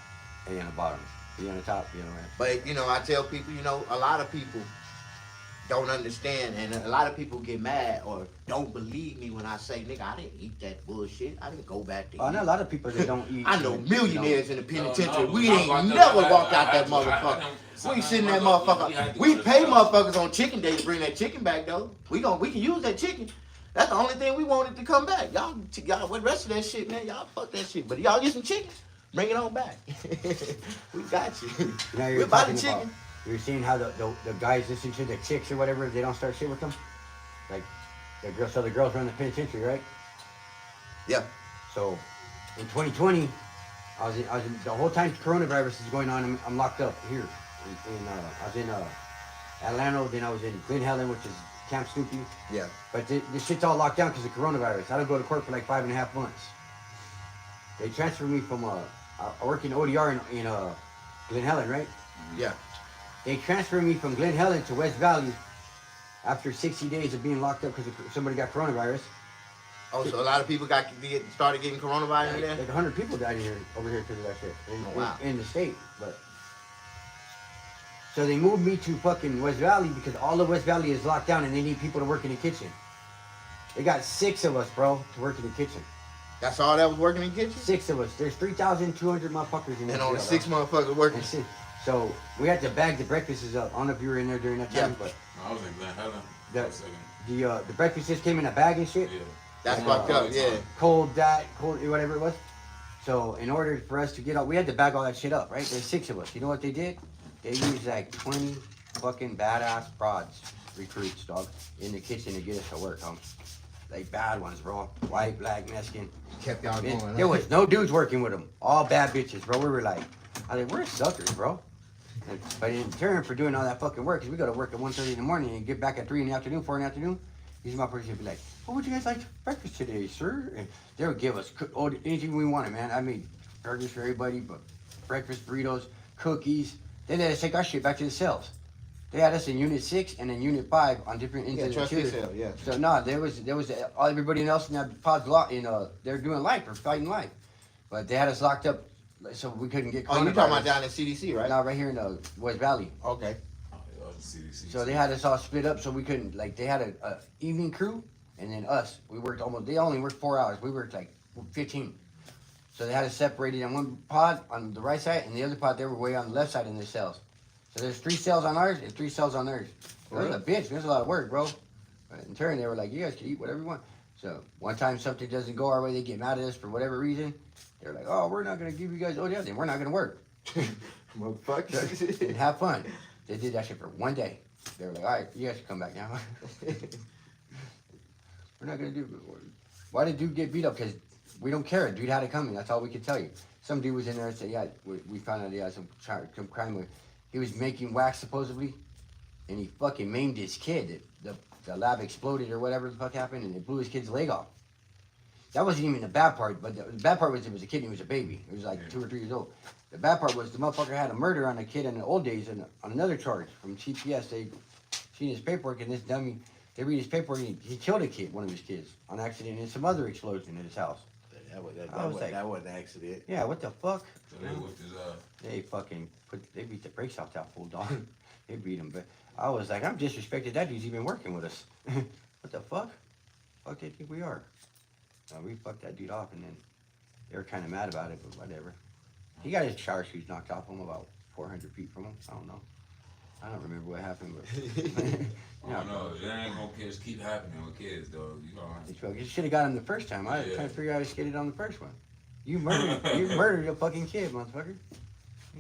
Speaker 2: A on the bottom, B on the top, B on the right.
Speaker 1: But you know, I tell people, you know, a lot of people don't understand, and a lot of people get mad or don't believe me when I say, nigga, I didn't eat that bullshit. I didn't go back to
Speaker 2: I
Speaker 1: eat.
Speaker 2: know a lot of people that don't eat.
Speaker 1: I know millionaires in the penitentiary.
Speaker 4: No,
Speaker 1: We
Speaker 4: no,
Speaker 1: ain't
Speaker 4: I
Speaker 1: never
Speaker 4: know,
Speaker 1: walked
Speaker 4: I
Speaker 1: out that
Speaker 4: know, I
Speaker 1: motherfucker.
Speaker 4: know.
Speaker 1: We sitting that
Speaker 4: We had
Speaker 1: motherfucker.
Speaker 4: to
Speaker 1: We
Speaker 4: go to
Speaker 1: pay
Speaker 4: the-
Speaker 1: motherfuckers on chicken day to bring that chicken back though. We can use that chicken. That's the only thing we wanted to come back. Y'all, what the rest of that shit, man? Y'all fuck that shit. But y'all get some chicken, bring it on back. We got you.
Speaker 2: Now
Speaker 1: We
Speaker 2: you're
Speaker 1: about the
Speaker 2: talking about.
Speaker 1: chicken.
Speaker 2: You're seeing how the guys listen to the chicks or whatever. They don't start shit with them. Like the girls, so the girls run the penitentiary, right?
Speaker 1: Yeah.
Speaker 2: So in 2020, I was in, the whole time coronavirus is going on. I'm locked up here. I was in Atlanta, then I was in Glen Helen, which is Camp Snoopy.
Speaker 1: Yeah.
Speaker 2: But this shit's all locked down because of coronavirus. I don't go to court for like 5.5 months. They transferred me from I work in ODR in Glen Helen, right?
Speaker 1: Yeah.
Speaker 2: They transferred me from Glen Helen to West Valley after 60 days of being locked up because somebody got coronavirus.
Speaker 1: Oh, so a lot of people started getting coronavirus in there?
Speaker 2: Like 100 people died over here because of that shit
Speaker 1: Wow.
Speaker 2: in the state. But so they moved me to fucking West Valley because all of West Valley is locked down and they need people to work in the kitchen. They got 6 of us, bro, to work in the kitchen.
Speaker 1: That's all that was working in the kitchen?
Speaker 2: 6 of us. There's 3,200 motherfuckers in there.
Speaker 1: And only 6 motherfuckers working.
Speaker 2: So we had to bag the breakfasts up. I don't know if you were in there during that time,
Speaker 1: Yeah.
Speaker 2: but
Speaker 4: I was in Glen Helen.
Speaker 2: The-
Speaker 4: for a second.
Speaker 2: the breakfast just came in a bag and shit.
Speaker 4: Yeah.
Speaker 1: That's
Speaker 2: Yeah.
Speaker 1: fucked up, yeah.
Speaker 2: Cold, whatever it was. So in order for us to get out, we had to bag all that shit up, right? There's 6 of us. You know what they did? They used like 20 fucking badass prods, recruits, dog, in the kitchen to get us to work, Like bad ones, bro. White, black, Mexican.
Speaker 1: Kept y'all going, huh?
Speaker 2: There was no dudes working with them. All bad bitches, bro. We were like, I was like, we're suckers, bro. But in turn for doing all that fucking work, cause we go to work at 1:30 in the morning and get back at 3 in the afternoon, 4 in the afternoon. These motherfuckers would be like, what would you guys like for breakfast today, sir? And they would give us anything we wanted, man. I made burgers for everybody, but breakfast burritos, cookies, Then they had to take our shit back to the cells. They had us in Unit 6 and then Unit 5 on different ends
Speaker 1: Yeah,
Speaker 2: of the
Speaker 1: trustee
Speaker 2: shooter.
Speaker 1: cell, yeah.
Speaker 2: So no, there was everybody else in that pod's locked. They're doing life or fighting life, but they had us locked up so we couldn't get.
Speaker 1: Oh, you talking about
Speaker 2: coronavirus.
Speaker 1: down in CDC, right?
Speaker 2: No, right here in the West Valley.
Speaker 1: Okay.
Speaker 4: Oh, yeah, CDC.
Speaker 2: So they had us all split up so we couldn't, like, they had a evening crew and then us. We worked they only worked 4 hours. We worked like 15. So they had us separated in one pod on the right side and the other pod they were way on the left side in the cells. So there's 3 cells on ours and 3 cells on theirs. It was a bitch. There's a lot of work, bro. But in turn, they were like, you guys can eat whatever you want. So one time something doesn't go our way, they get mad at us for whatever reason. They're like, oh, we're not going to give you guys ODL, then we're not going to work.
Speaker 1: Motherfucker.
Speaker 2: And have fun. They did that shit for one day. They were like, all right, you guys can come back now. We're not going to do it. Why did dude get beat up? Because we don't care. Dude had it coming. That's all we could tell you. Some dude was in there and said, yeah, we found out he had some crime with. He was making wax supposedly, and he fucking maimed his kid. The lab exploded or whatever the fuck happened, and it blew his kid's leg off. That wasn't even the bad part, but the bad part was it was a kid and he was a baby. He was like 2 or 3 years old. The bad part was the motherfucker had a murder on a kid in the old days and on another charge from CPS. They seen his paperwork, and this dummy, they read his paperwork, and he killed a kid, one of his kids, on accident in some other explosion in his house. That wasn't an accident. Yeah, what the fuck?
Speaker 4: So they whipped his ass.
Speaker 2: They fucking they beat the brakes off that fool, dog. They beat him, but I was like, I'm disrespected that dude's even working with us. What the fuck? Fuck they think we are. We fucked that dude off, and then they were kind of mad about it, but whatever. He got his shower shoes knocked off him about 400 feet from him. I don't know. I don't remember what happened, but
Speaker 4: I don't know. It ain't gonna keep happening with kids, though.
Speaker 2: You should have got him the first time. I was trying to figure out how to skate it on the first one. You murdered a fucking kid, motherfucker.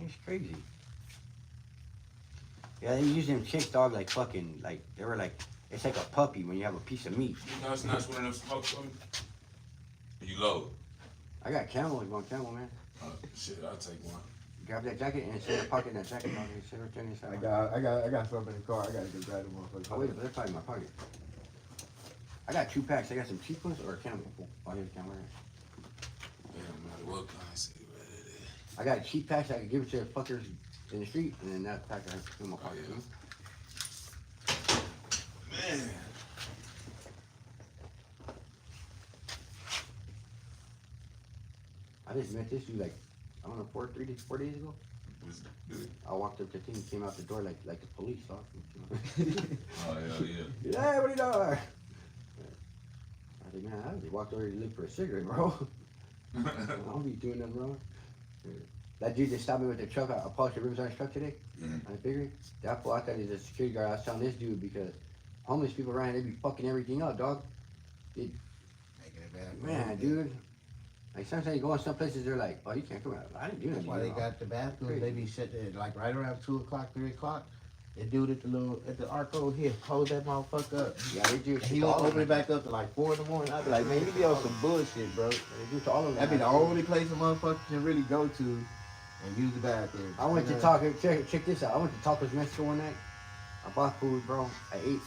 Speaker 2: It's crazy. Yeah, they use them chicks, dog, like fucking, like, they were like, it's like a puppy when you have a piece of meat.
Speaker 4: You know, snatch one of them smokes from you? You load.
Speaker 2: I got Camel. You want Camel, man?
Speaker 4: Shit, I'll take one.
Speaker 2: Grab that jacket and it's in the pocket of that jacket, dog. It's right there inside.
Speaker 1: I got something in the car. I gotta go grab the motherfucker.
Speaker 2: Oh, wait, they're probably in my pocket. I got 2 packs. I got some cheap ones or a Camel. Oh, here's Camel.
Speaker 4: Yeah, no matter what kind of city it is.
Speaker 2: I got cheap packs. I could give it to the fuckers in the street, and then that pack I have to put in my pocket.
Speaker 4: Man.
Speaker 2: I just met this dude like, I don't know, 4 days ago. I walked up to him, he came out the door like the police, dog.
Speaker 4: Oh, yeah.
Speaker 2: Yeah, what are you doing? I said, man, I just walked over here to look for a cigarette, bro. I don't be doing nothing wrong. That dude that stopped me with the truck, I polished the rims on his truck today. I figured, that fool, I thought he was a security guard. I was telling this dude because homeless people around here, they be fucking everything up, dog.
Speaker 1: Making it bad.
Speaker 2: Man, dude. Like sometimes you go in some places, they're like, oh, you can't come out. I didn't do
Speaker 1: That's
Speaker 2: nothing.
Speaker 1: why they got the bathrooms. They be set there like right around 2 o'clock, 3 o'clock. They do it at the arco here, hold that motherfucker up.
Speaker 2: Yeah, they do.
Speaker 1: And he won't open it back up to like 4 in the morning. I'd be like, man, you be on some bullshit, bro.
Speaker 2: They do to all of them.
Speaker 1: That'd be the only place a motherfucker can really go to and use the bathroom.
Speaker 2: I went to Taco. Check this out. I went to Taco's Mexico one night. I bought food, bro. I ate.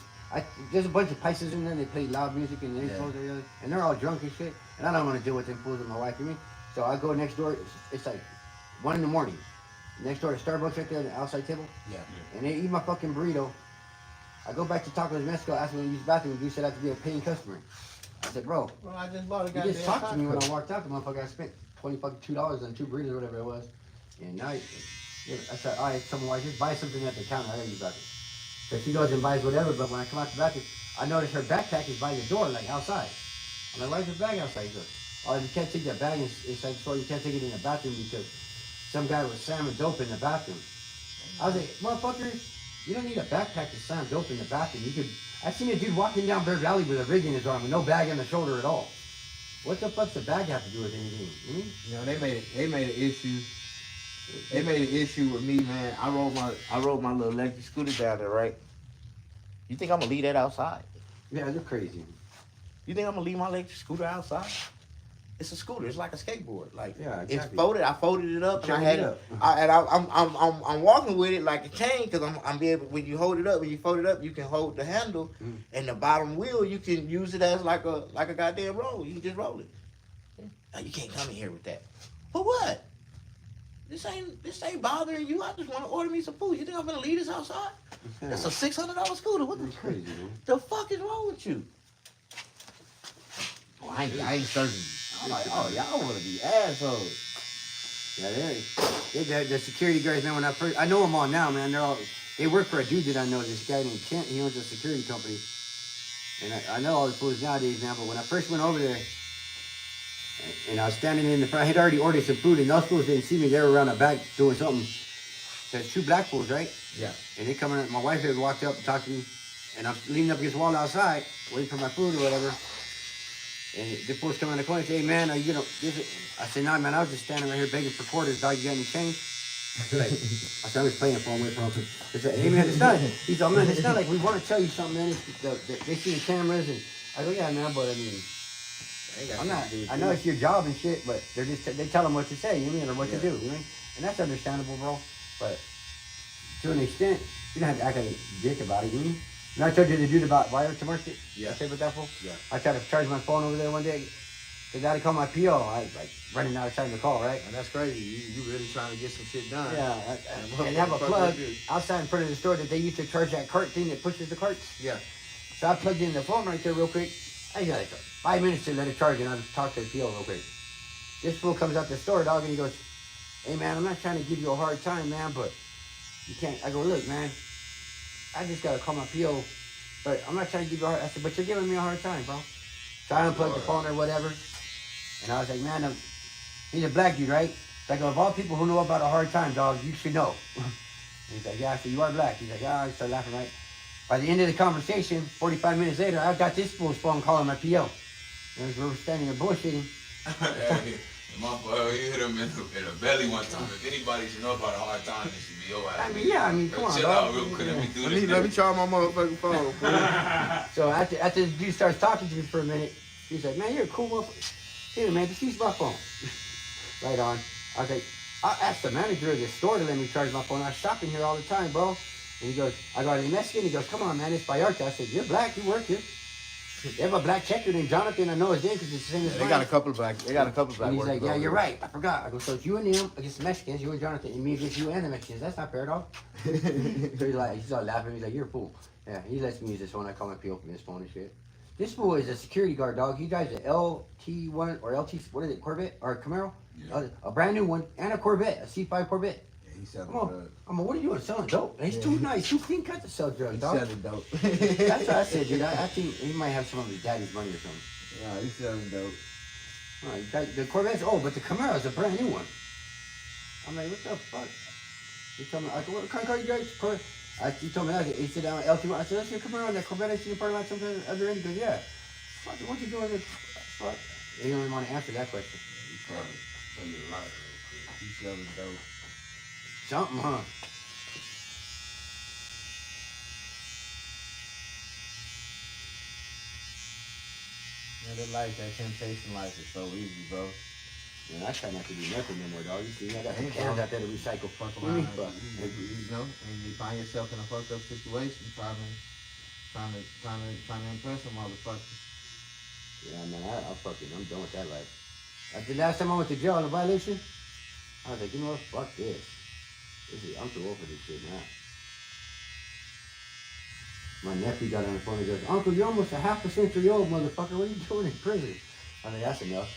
Speaker 2: There's a bunch of Pisces in there. They play loud music and they close everything, and they're all drunk and shit. And I don't want to deal with them fools with my wife and me. So I go next door. It's like 1 in the morning. Next door to Starbucks right there on the outside table.
Speaker 1: Yeah.
Speaker 2: And they eat my fucking burrito. I go back to Taco's Mexico, ask me to use the bathroom. You said I have to be a paying customer. I said, bro,
Speaker 1: Well, I just bought a
Speaker 2: you
Speaker 1: goddamn
Speaker 2: just talked to me when I
Speaker 1: taco.
Speaker 2: walked out. The motherfucker, I spent $2 on 2 burritos or whatever it was. And now, I said, all right, someone, why just buy something at the counter. I gotta use the bathroom. So she goes and buys whatever, but when I come out the bathroom, I notice her backpack is by the door, like outside. I'm like, why is your bag outside? He goes, oh, you can't take that bag inside the store. You can't take it in the bathroom because some guy was slamming dope in the bathroom. I was like, motherfucker, you don't need a backpack to slam dope in the bathroom. I seen a dude walking down Bear Valley with a rig in his arm with no bag on the shoulder at all. What the fuck's the bag have to do with anything? You mean?
Speaker 1: You know, they made an issue. They made an issue with me, man. I rode my little electric scooter down there, right? You think I'm gonna leave that outside?
Speaker 2: Yeah, they're crazy.
Speaker 1: You think I'm gonna leave my electric scooter outside? It's a scooter. It's like a skateboard. Like
Speaker 2: Yeah,
Speaker 1: it's
Speaker 2: exactly.
Speaker 1: folded. I folded it up and I
Speaker 2: Folded
Speaker 1: had
Speaker 2: it
Speaker 1: it.
Speaker 2: up.
Speaker 1: I'm walking with it like a chain because I'm be able. When you hold it up, you can hold the handle, and the bottom wheel you can use it as like a goddamn roll. You can just roll it. Now you can't come in here with that. For what? This ain't bothering you. I just want to order me some food. You think I'm gonna leave this outside? That's a $600 scooter. What
Speaker 2: That's crazy, man.
Speaker 1: the fuck is wrong with you? Oh, I ain't serving you. I'm like, oh, y'all want to be assholes.
Speaker 2: Yeah, the security guards, man, I know them all now, man. They work for a dude that I know, this guy named Kent. He owns a security company. And I know all the fools nowadays now, but when I first went over there, and I was standing in the front, I had already ordered some food, and those fools didn't see me. They were around the back doing something. There's two black fools, right?
Speaker 1: Yeah.
Speaker 2: And they come in, my wife had walked up and talked to me, and I'm leaning up against the wall outside, waiting for my food or whatever. And the fools come in the corner and say, hey, man, are you gonna give it? I said, nah, man, I was just standing right here begging for quarters, dog, you got any change? Like, I said, I was playing for him, waiting for him. I said, hey, man, it's not, he's like, man, it's not like we want to tell you something, man. They see the cameras, and I go, yeah, man, but I mean, I know it's your job and shit, but they tell them what to say, you mean, or what to do, you mean? And that's understandable, bro. But to an extent, you don't have to act like a dick about it, you mean? And I told you the dude about wire to market.
Speaker 1: Yeah.
Speaker 2: I said with that fool?
Speaker 1: Yeah.
Speaker 2: I tried to charge my phone over there one day. They got to call my PO. I like running out of time to call, right?
Speaker 1: And that's crazy. You really trying to get some shit done.
Speaker 2: Yeah. And have a plug outside in front of the store that they used to charge that cart thing that pushes the carts.
Speaker 1: Yeah.
Speaker 2: So I plugged in the phone right there real quick. I got like 5 minutes to let it charge, and I talked to the PO real quick. This fool comes out the store, dog, and he goes, hey, man, I'm not trying to give you a hard time, man, but you can't. I go, look, man, I just got to call my PO, but I'm not trying to give you a hard time. I said, but you're giving me a hard time, bro. So I unplugged the phone or whatever, and I was like, man, he's a black dude, right? So I go, of all people who know about a hard time, dog, you should know. He's like, yeah, I said, you are black. He's like, yeah, I started laughing, right? By the end of the conversation, 45 minutes later, I got this fool's phone calling my PO. And we were standing there bullshitting.
Speaker 4: Hey, my boy, you hit him in the belly one time. If anybody should know about a hard time, it should be your ass.
Speaker 2: I mean, come on,
Speaker 4: chill
Speaker 2: dog.
Speaker 4: out real quick. Let me do this.
Speaker 1: Let me try my motherfucking phone.
Speaker 2: So after the dude starts talking to me for a minute, he's like, man, you're a cool motherfucker. Here, man, just use my phone. Right on. I was like, I asked the manager of the store to let me charge my phone. I shop in here all the time, bro. And he goes, I go, are you Mexican? He goes, come on, man, it's Vallarta. I said, you're black, you work here. They have a black checker named Jonathan. I know his name because it's the same as mine.
Speaker 1: They got a couple black
Speaker 2: And he's like, yeah,
Speaker 1: workers
Speaker 2: you're
Speaker 1: over
Speaker 2: right. I forgot. I go, so it's you and him against the Mexicans, you and Jonathan, and me against you and the Mexicans. That's not fair, dog. So he's all laughing. He's like, you're a fool. Yeah, he lets me use this phone. I call my PO from his phone and shit. This fool is a security guard, dog. He drives a LT1 or LT, what is it, Corvette or Camaro?
Speaker 4: Yeah.
Speaker 2: A brand new one and a Corvette, a C5 Corvette.
Speaker 1: Yeah, he's selling
Speaker 2: Come on.
Speaker 1: drugs.
Speaker 2: What are you doing? Selling dope? And he's too nice, too clean cut to sell drugs,
Speaker 1: He's
Speaker 2: dog.
Speaker 1: selling dope.
Speaker 2: That's what I said, dude. I think he might have some of his daddy's money or something.
Speaker 1: Yeah, he's selling dope.
Speaker 2: The Corvette's old, but the Camaro's a brand new one. I'm like, what the fuck? He told me, I go, what kind of car you drive? He told me that. He said, LT1. I said, that's your Camaro, that Corvette I see in the parking lot sometimes other end. He goes, yeah. Fuck, what you doing with fuck? They don't even want to answer that question.
Speaker 1: He's selling dope.
Speaker 2: Something, huh?
Speaker 1: Man, that temptation life is so easy, bro.
Speaker 2: Man, I try not to do nothing no more, dog. You see, I got some cans out there to recycle.
Speaker 1: Fuck
Speaker 2: What do you
Speaker 1: around,
Speaker 2: mean, fuck?
Speaker 1: you know, and you find yourself in a fucked up situation, trying to impress a motherfucker.
Speaker 2: Yeah, man, I'm done with that life. After the last time I went to jail on a violation, I was like, you know what, fuck this. I'm too old for this shit now. My nephew got on the phone and goes, Uncle, you're almost a half a century old, motherfucker. What are you doing in prison? I mean, that's enough.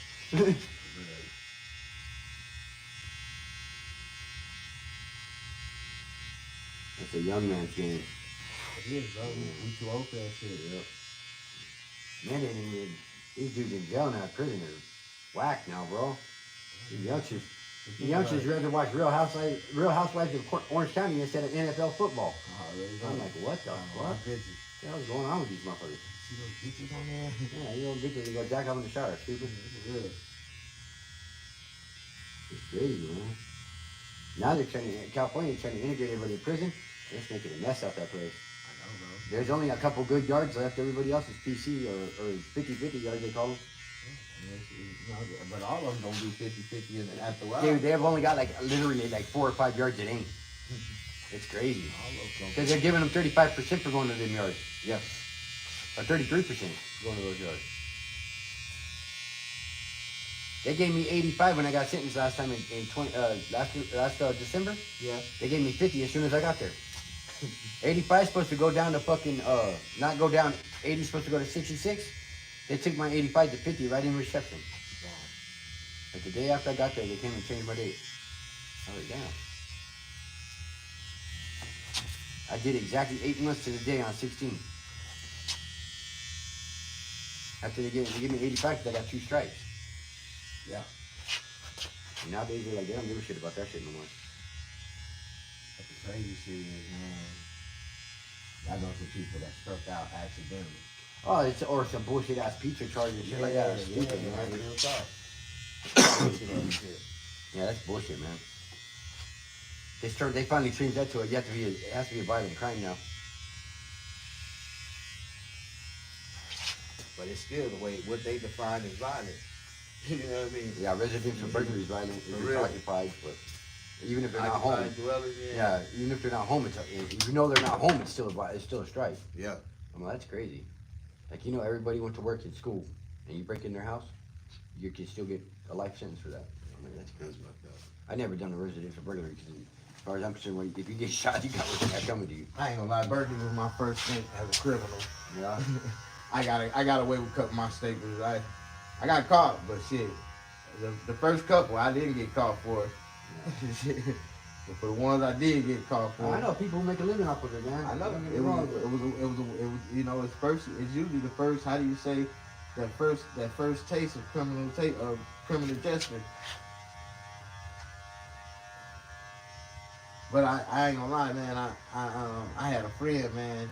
Speaker 2: That's a young man's game.
Speaker 1: It is, bro. We too old for that shit.
Speaker 2: Yep. Man, these dudes in jail now, prison are whack now, bro. The youngsters rather watch Real Housewives of Orange County instead of NFL football. I'm like, what the fuck? What the hell's going on with these motherfuckers?
Speaker 1: See those bitches on there?
Speaker 2: Yeah, you don't get to go jack off in the shower, stupid.
Speaker 1: Yeah.
Speaker 2: It's crazy, man. Now California's trying to integrate everybody in prison. They're just making a mess out that place.
Speaker 1: I know, bro.
Speaker 2: There's only a couple good yards left. Everybody else is PC or 50-50 yards, they call them.
Speaker 1: But all of them don't do 50-50 after a while.
Speaker 2: Dude, they've only got literally 4 or 5 yards it ain't. It's crazy. Because they're giving them 35% for going to them yards.
Speaker 1: Yeah.
Speaker 2: Or 33% going to those yards. They gave me 85 when I got sentenced last time in last December.
Speaker 1: Yeah.
Speaker 2: They gave me 50 as soon as I got there. 85 is supposed to go down to fucking not go down. 80 is supposed to go to 66. They took my 85 to 50 right in reception. Like the day after I got there, they came and changed my date. I was like, damn. I did exactly 8 months to the day on 16. After they gave me 85 because I got 2 strikes.
Speaker 1: Yeah.
Speaker 2: And nowadays they're like, they don't give a shit about that shit no more.
Speaker 1: But the crazy shit is, man, I know some people that struck out accidentally.
Speaker 2: Oh, it's or some bullshit ass pizza charges and shit like that. It's stupid, man.
Speaker 1: real talk.
Speaker 2: Yeah, that's bullshit, man. They finally changed that to it. It has to be a violent crime now.
Speaker 1: But it's still the way what they define as violent. You know what I mean?
Speaker 2: Yeah, residential burglary is violent if
Speaker 1: For
Speaker 2: it's
Speaker 1: real.
Speaker 2: occupied, but even if they're not home,
Speaker 1: Occupied dwellers,
Speaker 2: yeah, even if they're not home, if you know they're not home, it's still a strike.
Speaker 1: Yeah.
Speaker 2: Well, that's crazy. Like everybody went to work at school, and you break in their house, you can still get a life sentence for that. I mean, that's crazy. I never done a residential burglary because, as far as I'm concerned, if you get shot, you got what's that coming to you.
Speaker 1: I ain't gonna lie, burglary was my first thing as a criminal.
Speaker 2: Yeah.
Speaker 1: I got away with cutting my staples. I got caught, but shit, the first couple I didn't get caught for. But for the ones I did get caught for,
Speaker 2: I know people who make a living off of it, man.
Speaker 1: I know
Speaker 2: Don't get
Speaker 1: it
Speaker 2: me
Speaker 1: was
Speaker 2: wrong, but
Speaker 1: you know, it's usually the first. How do you say that first taste of criminal justice? But I ain't gonna lie, man. I had a friend, man,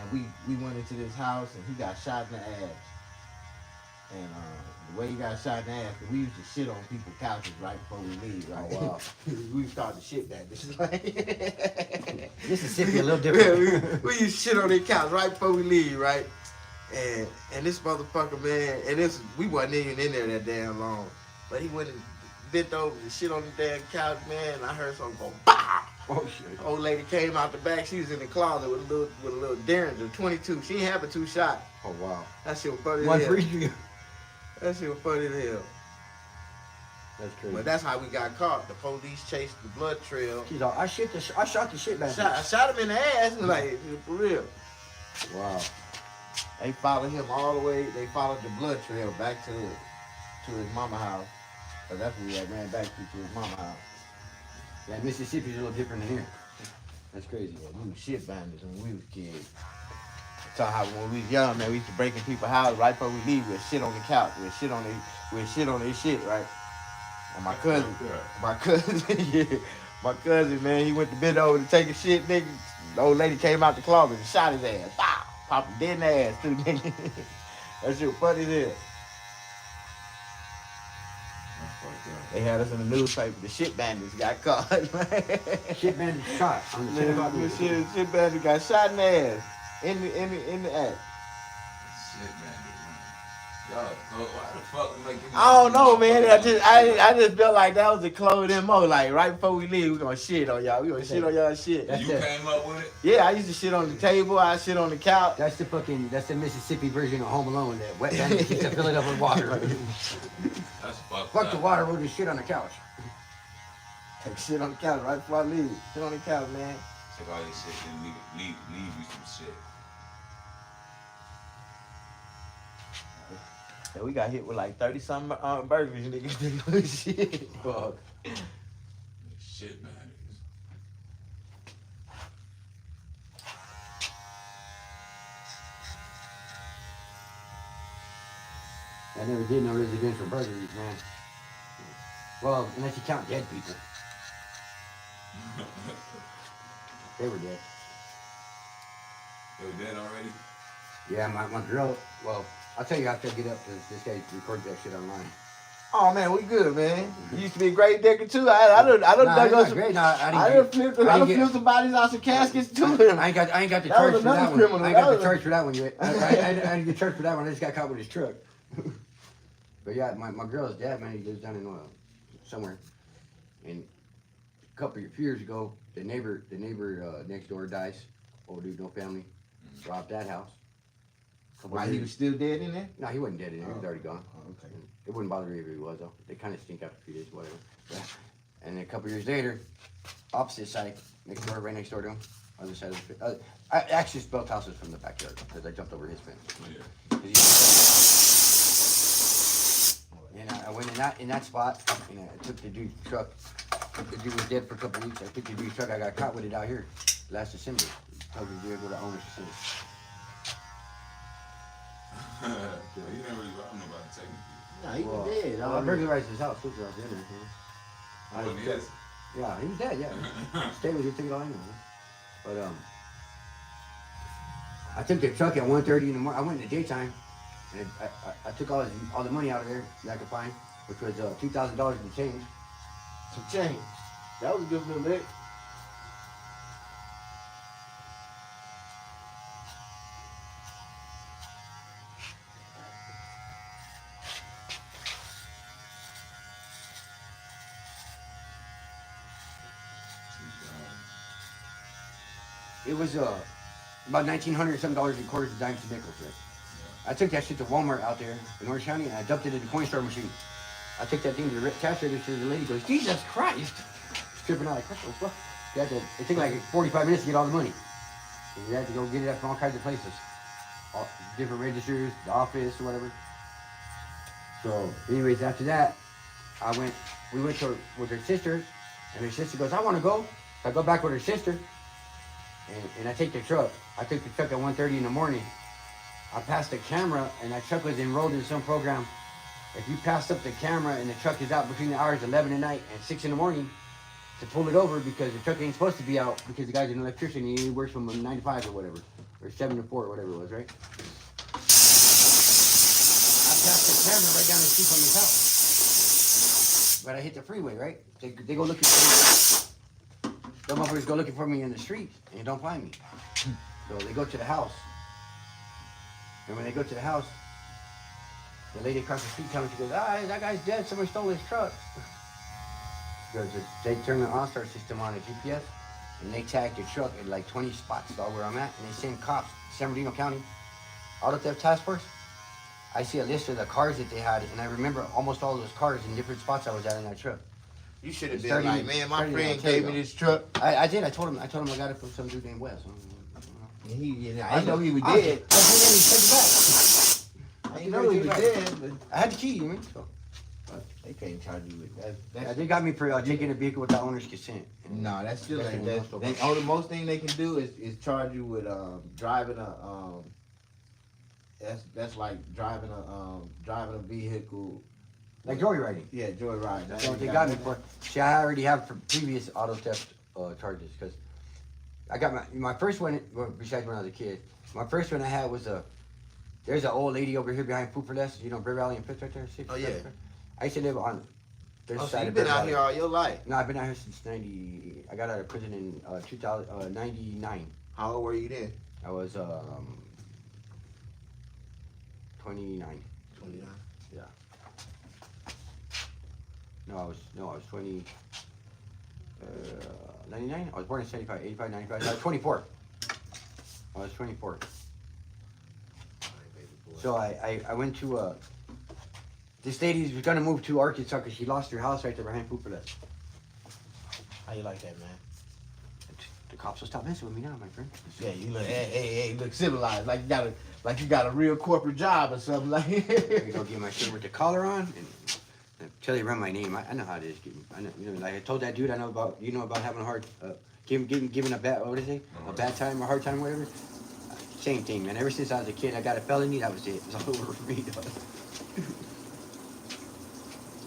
Speaker 1: and we went into this house and he got shot in the ass. And the way he got shot in the ass, 'cause we used to shit on people's couches right before we leave. Right?
Speaker 2: Oh, wow.
Speaker 1: We started to shit that. This is like
Speaker 2: Mississippi a little different.
Speaker 1: Yeah, we used to shit on their couch right before we leave, right? And this motherfucker, man, and we wasn't even in there that damn long, but he went and bent over and shit on the damn couch, man. And I heard something go, bah!
Speaker 2: Oh shit.
Speaker 1: Old lady came out the back. She was in the closet with a little Derringer 22. She ain't have a 2-shot.
Speaker 2: Oh wow.
Speaker 1: That shit was funny
Speaker 2: One
Speaker 1: as
Speaker 2: for
Speaker 1: hell.
Speaker 2: each of you.
Speaker 1: That shit was funny as hell.
Speaker 2: That's crazy.
Speaker 1: But that's how we got caught. The police chased the blood trail.
Speaker 2: She's all, I shot the shit back.
Speaker 1: I shot him in the ass, like, for real.
Speaker 2: Wow.
Speaker 1: They followed him all the way. They followed the blood trail back to his mama house. Cause that's where we had ran back to his mama house.
Speaker 2: Yeah, Mississippi's a little different than here. That's crazy.
Speaker 1: Yeah, we was shit bandits when we was kids. I tell how when we was young, man, we used to break in people's houses right before we leave. We'd shit on the couch. We'd shit on their shit, right? And my cousin, yeah, my cousin, man, he went to bend over to take a shit, nigga. The old lady came out the closet and shot his ass. Pow! Popped him dead in the ass, too, nigga. That shit was funny as hell. They had us in the newspaper. The shit bandits got caught, man.
Speaker 2: Shit man shot on the 10 o'clock news.
Speaker 1: Shit bandits got shot in the ass. In the ass.
Speaker 4: Shit, man. Yo, why the fuck make you?
Speaker 1: I don't know, man. I just felt like that was a closed MO. Like right before we leave, we gonna shit on y'all. We gonna shit on y'all shit.
Speaker 2: That's
Speaker 4: You
Speaker 2: it.
Speaker 4: came up with it?
Speaker 1: Yeah, I used to shit on the table. I shit on the couch.
Speaker 2: That's the Mississippi version of Home Alone. That wet bandit gets to fill it up with water.
Speaker 4: That's fucked
Speaker 2: Fuck
Speaker 4: up.
Speaker 2: the water, we'll just shit on the couch.
Speaker 1: Take shit on the couch right before I leave. Shit on the couch, man.
Speaker 4: Take all this shit and leave you some shit.
Speaker 1: Yeah, we got hit with like 30-something burgers, niggas. Shit. Fuck.
Speaker 4: Shit, man.
Speaker 2: I never did no residential burglaries, man. Well, unless you count dead people. They were dead.
Speaker 4: They were dead already?
Speaker 2: Yeah, my girl, well, I'll tell you after I get up, because this guy records that shit online.
Speaker 1: Oh man, we good, man. You used to be a great digger too. I don't
Speaker 2: Nah,
Speaker 1: dug
Speaker 2: it's
Speaker 1: up
Speaker 2: not
Speaker 1: some.
Speaker 2: great. No,
Speaker 1: I done flipped some bodies out some caskets too.
Speaker 2: I ain't got the
Speaker 1: That
Speaker 2: charge
Speaker 1: was
Speaker 2: for that
Speaker 1: another
Speaker 2: one.
Speaker 1: criminal.
Speaker 2: I ain't
Speaker 1: That
Speaker 2: got the
Speaker 1: was-
Speaker 2: charge for that one yet. I didn't get charged for that one. I just got caught with his truck. But yeah, my girl's dad, man, he lives down in somewhere. And a few years ago, the neighbor next door dies. Old dude, no family. Robbed that house.
Speaker 1: While he was still dead in there?
Speaker 2: No, he wasn't dead in there. He was already gone.
Speaker 1: Oh, okay.
Speaker 2: It wouldn't bother me if he was though. They kind of stink after a few days, whatever. Yeah. And then a couple years later, opposite side, next door, right next door to him, other side of the I actually built houses from the backyard because I jumped over his fence.
Speaker 4: Yeah.
Speaker 2: 'Cause and I went in that spot, and I took the dude's truck. The dude was dead for a couple weeks. I took the dude's truck. I got caught with it out here last December. Told the dude to go to owner's facility.
Speaker 4: You didn't really rob nobody technically.
Speaker 1: No, he
Speaker 2: Well,
Speaker 1: was dead.
Speaker 2: I burglarized his house. Which was in there.
Speaker 4: Oh, it is.
Speaker 2: Yeah, he was dead. Yeah, stay with you. Took it all anyway. But I took the truck at 1:30 in the morning. I went in the daytime, and I took all the money out of there that I could find, which was $2,000 in change.
Speaker 1: Some change. That was a good little lick.
Speaker 2: It was about $1,900 something in quarters, dimes, and nickels. Right? I took that shit to Walmart out there in Orange County, and I dumped it in the coin store machine. I took that thing to the cash register, the lady goes, Jesus Christ! Stripping out like, what the fuck? It took like 45 minutes to get all the money. And you had to go get it from all kinds of places. All, different registers, the office, or whatever. So, anyways, after that, we went with her sister, and her sister goes, I want to go. So I go back with her sister, and I take the truck. I took the truck at 1:30 in the morning. I passed the camera, and that truck was enrolled in some program. If you pass up the camera and the truck is out between the hours 11 at night and 6 in the morning, to pull it over because the truck ain't supposed to be out because the guy's an electrician and he works from 9 to 5 or whatever, or 7 to 4 or whatever it was, right? I passed the camera right down the street from his house. But I hit the freeway, right? They go looking for me. Them motherfuckers go looking for me in the street and don't find me. So they go to the house. And when they go to the house, the lady across the street tells me, she goes, that guy's dead, somebody stole his truck. Because they turn the OnStar system on a GPS, and they tag the truck at like 20 spots all where I'm at, and they send cops, San Bernardino County, Auto Theft Task Force. I see a list of the cars that they had, and I remember almost all those cars in different spots I was at in that truck.
Speaker 1: You should have
Speaker 2: It's
Speaker 1: been
Speaker 2: 30
Speaker 1: like, man, my
Speaker 2: 30
Speaker 1: friend
Speaker 2: Ontario.
Speaker 1: gave me this truck.
Speaker 2: I did. I told him I got it from some dude named Wes.
Speaker 1: And I didn't know he was dead.
Speaker 2: I didn't take it back.
Speaker 1: I didn't know he was dead, but
Speaker 2: I had the key, you mean? So.
Speaker 1: they can't charge you with that.
Speaker 2: Yeah, they got me for taking a vehicle without owner's consent.
Speaker 1: No, that's still
Speaker 2: That's
Speaker 1: ain't
Speaker 2: the
Speaker 1: that.
Speaker 2: most
Speaker 1: The most thing they can do is charge you with driving a that's like driving a vehicle.
Speaker 2: Like joyriding.
Speaker 1: Yeah, joyride.
Speaker 2: That's what they got me for. See, I already have for previous auto theft charges because I got my first one. Well, besides when I was a kid, my first one I had was there's an old lady over here behind Food for Less. You know, Bear Valley and Pitts right there.
Speaker 1: Oh yeah.
Speaker 2: I used to live on this
Speaker 1: Oh, so
Speaker 2: side
Speaker 1: you've
Speaker 2: of
Speaker 1: been
Speaker 2: Bear
Speaker 1: out
Speaker 2: Valley.
Speaker 1: here all your life.
Speaker 2: No, I've been out here since '90. I got out of prison in 99.
Speaker 1: How old were you then?
Speaker 2: I was 29.
Speaker 1: 29.
Speaker 2: Yeah. No, I was 20. 99? I was born in 75, 85, 95. I was 24. I was 24. So I went to, this lady was gonna move to Arkansas because she lost her house right there behind Food for Less.
Speaker 1: How you like that, man?
Speaker 2: The cops will stop messing with me now, my friend.
Speaker 1: Yeah, you look, hey, you look civilized, like you got a real corporate job or something like.
Speaker 2: Let me go get my shirt with the collar on and tell you around my name. I know how it is. I know, you know, like I told that dude, I know about, you know about having a hard, giving a bad, what is it? A bad time, a hard time, whatever. Same thing, man. Ever since I was a kid, I got a felony. That was it. It was all over for me.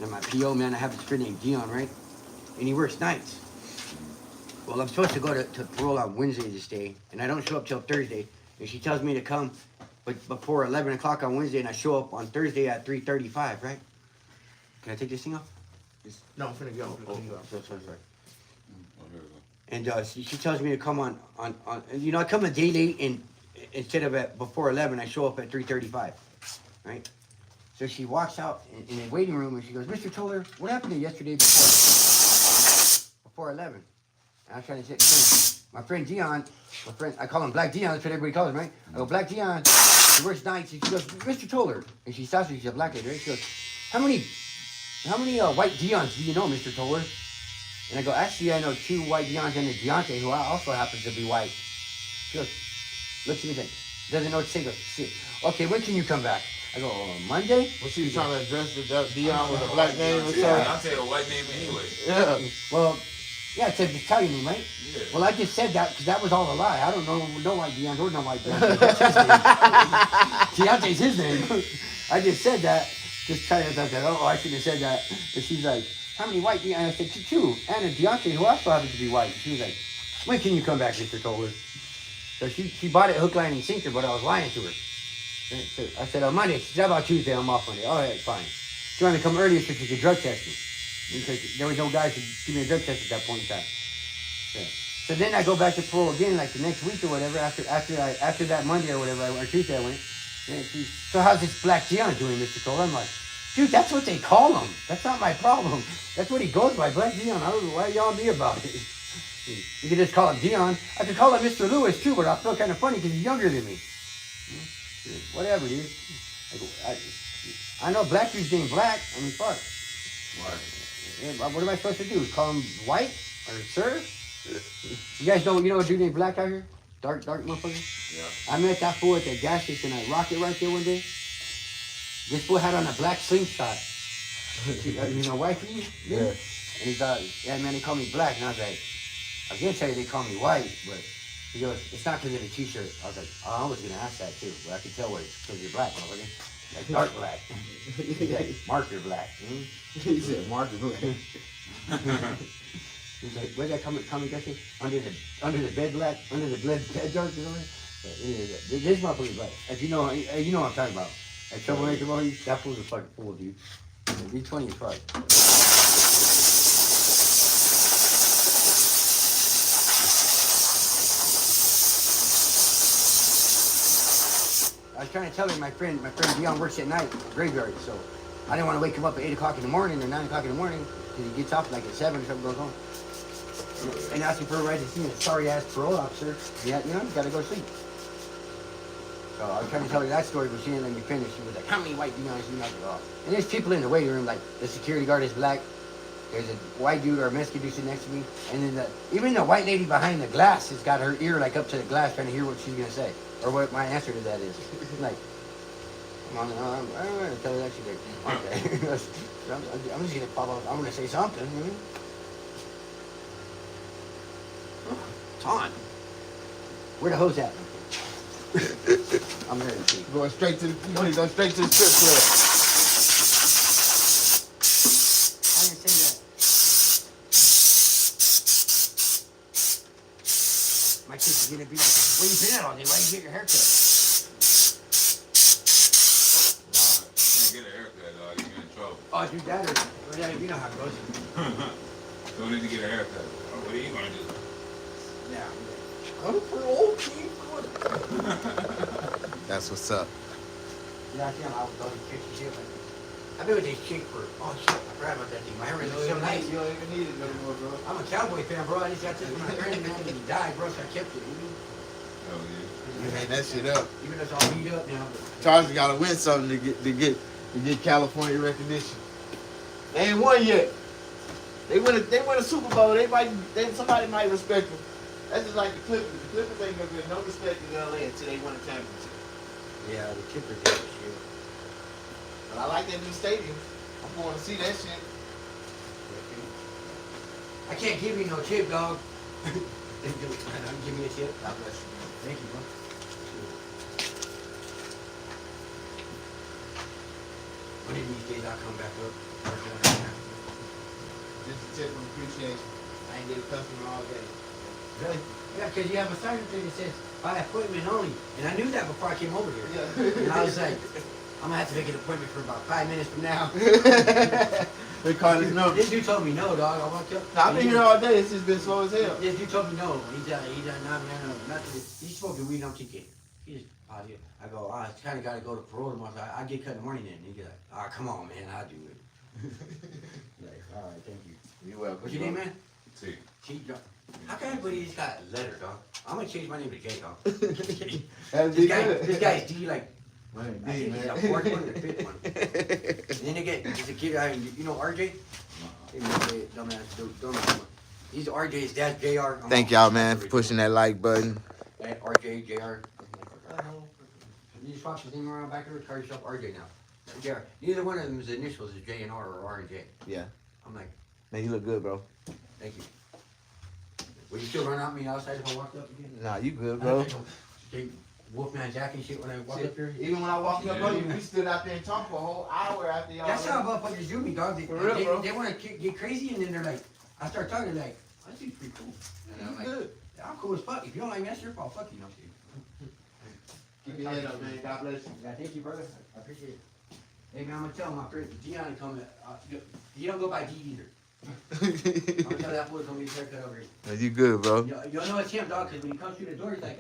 Speaker 2: And my PO, man, I have this friend named Dion, right? And he works nights. Well, I'm supposed to go to parole on Wednesday this day, and I don't show up till Thursday. And she tells me to come, but before 11 o'clock on Wednesday, and I show up on Thursday at 3:35, right? Can I take this thing off?
Speaker 1: No, I'm finna go.
Speaker 2: Sorry. And she tells me to come on, you know, I come a day late, and instead of before 11, I show up at 3:35, right? So she walks out in the waiting room, and she goes, Mr. Toller, what happened to yesterday before 11? And I was trying to say, my friend Dion, I call him Black Dion, that's what everybody calls him, right? I go, Black Dion, She works nights. And she goes, Mr. Toller. And she stops me. She's a black lady, right? She goes, how many white Deons do you know, Mr. Toller? And I go, actually, I know 2 white Deons and a Deontay, who also happens to be white. She goes, looks at me like, doesn't know what to say. Goes, shit. Okay, when can you come back? I go, Monday?
Speaker 5: Was she trying to address the Dion with a black name or
Speaker 4: Yeah,
Speaker 5: something?
Speaker 4: I'll tell you a white name anyway.
Speaker 5: Yeah.
Speaker 2: Well, yeah, it's an Italian name, right?
Speaker 4: Yeah.
Speaker 2: Well, I just said that because that was all a lie. I don't know no white Deons or no white Deontay. That's his name. Deontay's his name. I just said that. Just trying to think that, oh, I shouldn't have said that. But she's like, how many white Deons? And I said, 2. And a Deontay, who also happens to be white. She was like, when can you come back, Mr. Toller? So she bought it hook, line, and sinker, but I was lying to her. So I said, on Monday. She said, how about Tuesday? I'm off Monday. All right, fine. She wanted to come earlier so she could drug test me. Because there was no guys to give me a drug test at that point in time. So then I go back to parole again, like the next week or whatever, after that Monday or whatever, or Tuesday I went. And she, so how's this black Dion doing, Mr. Cole? I'm like, dude, that's what they call him. That's not my problem. That's what he goes by, Black Dion. I don't know why y'all be about it. You can just call him Dion. I could call him Mr. Lewis too, but I feel kind of funny because he's younger than me. Whatever, dude. I know black dude's named Black. I mean, fuck.
Speaker 4: Right.
Speaker 2: Yeah, what am I supposed to do? Call him White or Sir? You guys know a dude named Black out here? Dark motherfucker?
Speaker 4: Yeah.
Speaker 2: I met that fool at the gas station at Rocket right there one day. This fool had on a black slingshot. You know, wifey?
Speaker 5: Yeah.
Speaker 2: And he's yeah, man, they call me Black. And I was like, I was going to tell you they call me White, but he goes, it's not because of the t-shirt. I was like, oh, I was going to ask that too, but I could tell what it's because you're black, motherfucker. Like dark black. He's like marker black.
Speaker 5: He said, Mark is black.
Speaker 2: He's like, where'd that come Gushy? Under the bed black, under the bed dark, you know what? This motherfucker's black. If you know what I'm talking about. That troublemaker boy, that fool's a fucking fool, dude. He's 20 as fuck. I was trying to tell her my friend Dion works at night, graveyard, so I didn't want to wake him up at 8 o'clock in the morning or 9 o'clock in the morning because he gets off like at 7 or something goes on. And asking for a ride to see a sorry ass parole officer. Yeah, you gotta go to sleep. So I was trying to tell her that story, but she didn't let me finish. She was like, how many white Deons do you know? Oh. And there's people in the waiting room, like the security guard is black. There's a white dude or a Mexican dude sitting next to me. And then even the white lady behind the glass has got her ear like up to the glass trying to hear what she's gonna say. Or what my answer to that is. Like, I'm gonna tell her that she's like, okay. I'm just gonna pop up. I'm gonna say something. It's on. Where the hose at? I'm ready to see.
Speaker 5: Going straight to the strip club.
Speaker 2: I didn't say that. My kids are gonna be like, where you been at all day? Why you get your haircut?
Speaker 4: Can't get a haircut, dog. You get in trouble.
Speaker 2: Oh, dude, you know how it goes.
Speaker 4: Don't need to get a haircut. Oh, what are you gonna do?
Speaker 2: Yeah.
Speaker 5: I'm parole chief.
Speaker 1: That's what's up.
Speaker 2: Yeah, I think I was going to kick shit. I've been with this chick for, oh shit, I forgot about that thing. My hair is so nice.
Speaker 5: You don't even need it no more, bro.
Speaker 2: I'm a Cowboy fan, bro. I just got this from my granddad and he died, bro, so I kept it.
Speaker 4: Oh, yeah.
Speaker 5: You hang that shit up.
Speaker 2: Even though it's all beat up now.
Speaker 5: Chargers gotta win something to get California recognition. They ain't won yet. They win a Super Bowl. Somebody might respect them. That's just like the Clippers. The Clippers ain't gonna get no respect in LA until they win a championship.
Speaker 2: Yeah, the Clippers did this shit.
Speaker 5: But I like that new stadium. I'm going to see that shit.
Speaker 2: I can't give you no tip, dog. Give me a tip. God bless you, man. Thank you, bro. One of these days I'll come back up.
Speaker 5: Just a tip of appreciation. I ain't get a customer all day.
Speaker 2: Really? Yeah, because you have a sign thing that says by appointment only. And I knew that before I came over here.
Speaker 5: Yeah.
Speaker 2: And I was like, I'm going to have to make an appointment for about 5 minutes from now.
Speaker 5: They call this number.
Speaker 2: This dude told me no, dog. I want to.
Speaker 5: I've been here all day. It's just been slow as hell.
Speaker 2: This dude told me no. He done not, man, not to, he's smoking weed on TK. He just out here. I go, I kind of got to go to parole tomorrow. So I get cut in the morning then. And he get like, oh, come on, man. I'll do it. Like, all right, thank you.
Speaker 5: You're welcome.
Speaker 2: What's your name, man?
Speaker 4: T.
Speaker 2: T, dog. How can everybody just got a letter, dog? I'm gonna change my name to J, dog.
Speaker 5: That'd be good.
Speaker 2: This guy's D, like
Speaker 5: Man,
Speaker 2: I think
Speaker 5: man.
Speaker 2: it's the fourth one or the fifth one. And then again, there's a kid you know RJ? Hey, man, dumbass, don't know. He's RJ's dad's JR.
Speaker 5: Thank y'all, man, for pushing that like button.
Speaker 2: At RJ, JR. You just watch the thing around back there, call yourself RJ now. JR. Neither one of them's initials is J and R or R and J.
Speaker 5: Yeah.
Speaker 2: I'm like,
Speaker 5: Man, you look good, bro.
Speaker 2: thank you. Will you still run out me outside if I walked up again?
Speaker 5: Nah, you good, bro.
Speaker 2: Take Wolfman Jack and shit when I walk up here.
Speaker 5: Even when I walked up on you, we stood out there and talked for a whole hour after y'all.
Speaker 2: That's how motherfuckers do me, dog.
Speaker 5: For real, bro.
Speaker 2: They want to get crazy, and then they're like, I start talking, they're like, oh, this dude's pretty cool. And I'm like,
Speaker 5: Good.
Speaker 2: yeah, I'm cool as fuck. If you don't like me, that's your fault. Fuck you, no shit.
Speaker 5: Keep your head up, man. God bless you.
Speaker 2: Yeah, thank you, brother. I appreciate it. Hey, man, I'm gonna tell my friend Dion to come. You don't go by D either. I'm gonna tell that boy to come get his haircut over here.
Speaker 5: You good, bro?
Speaker 2: You'll know it's him, dog, because when he comes through the door, he's like,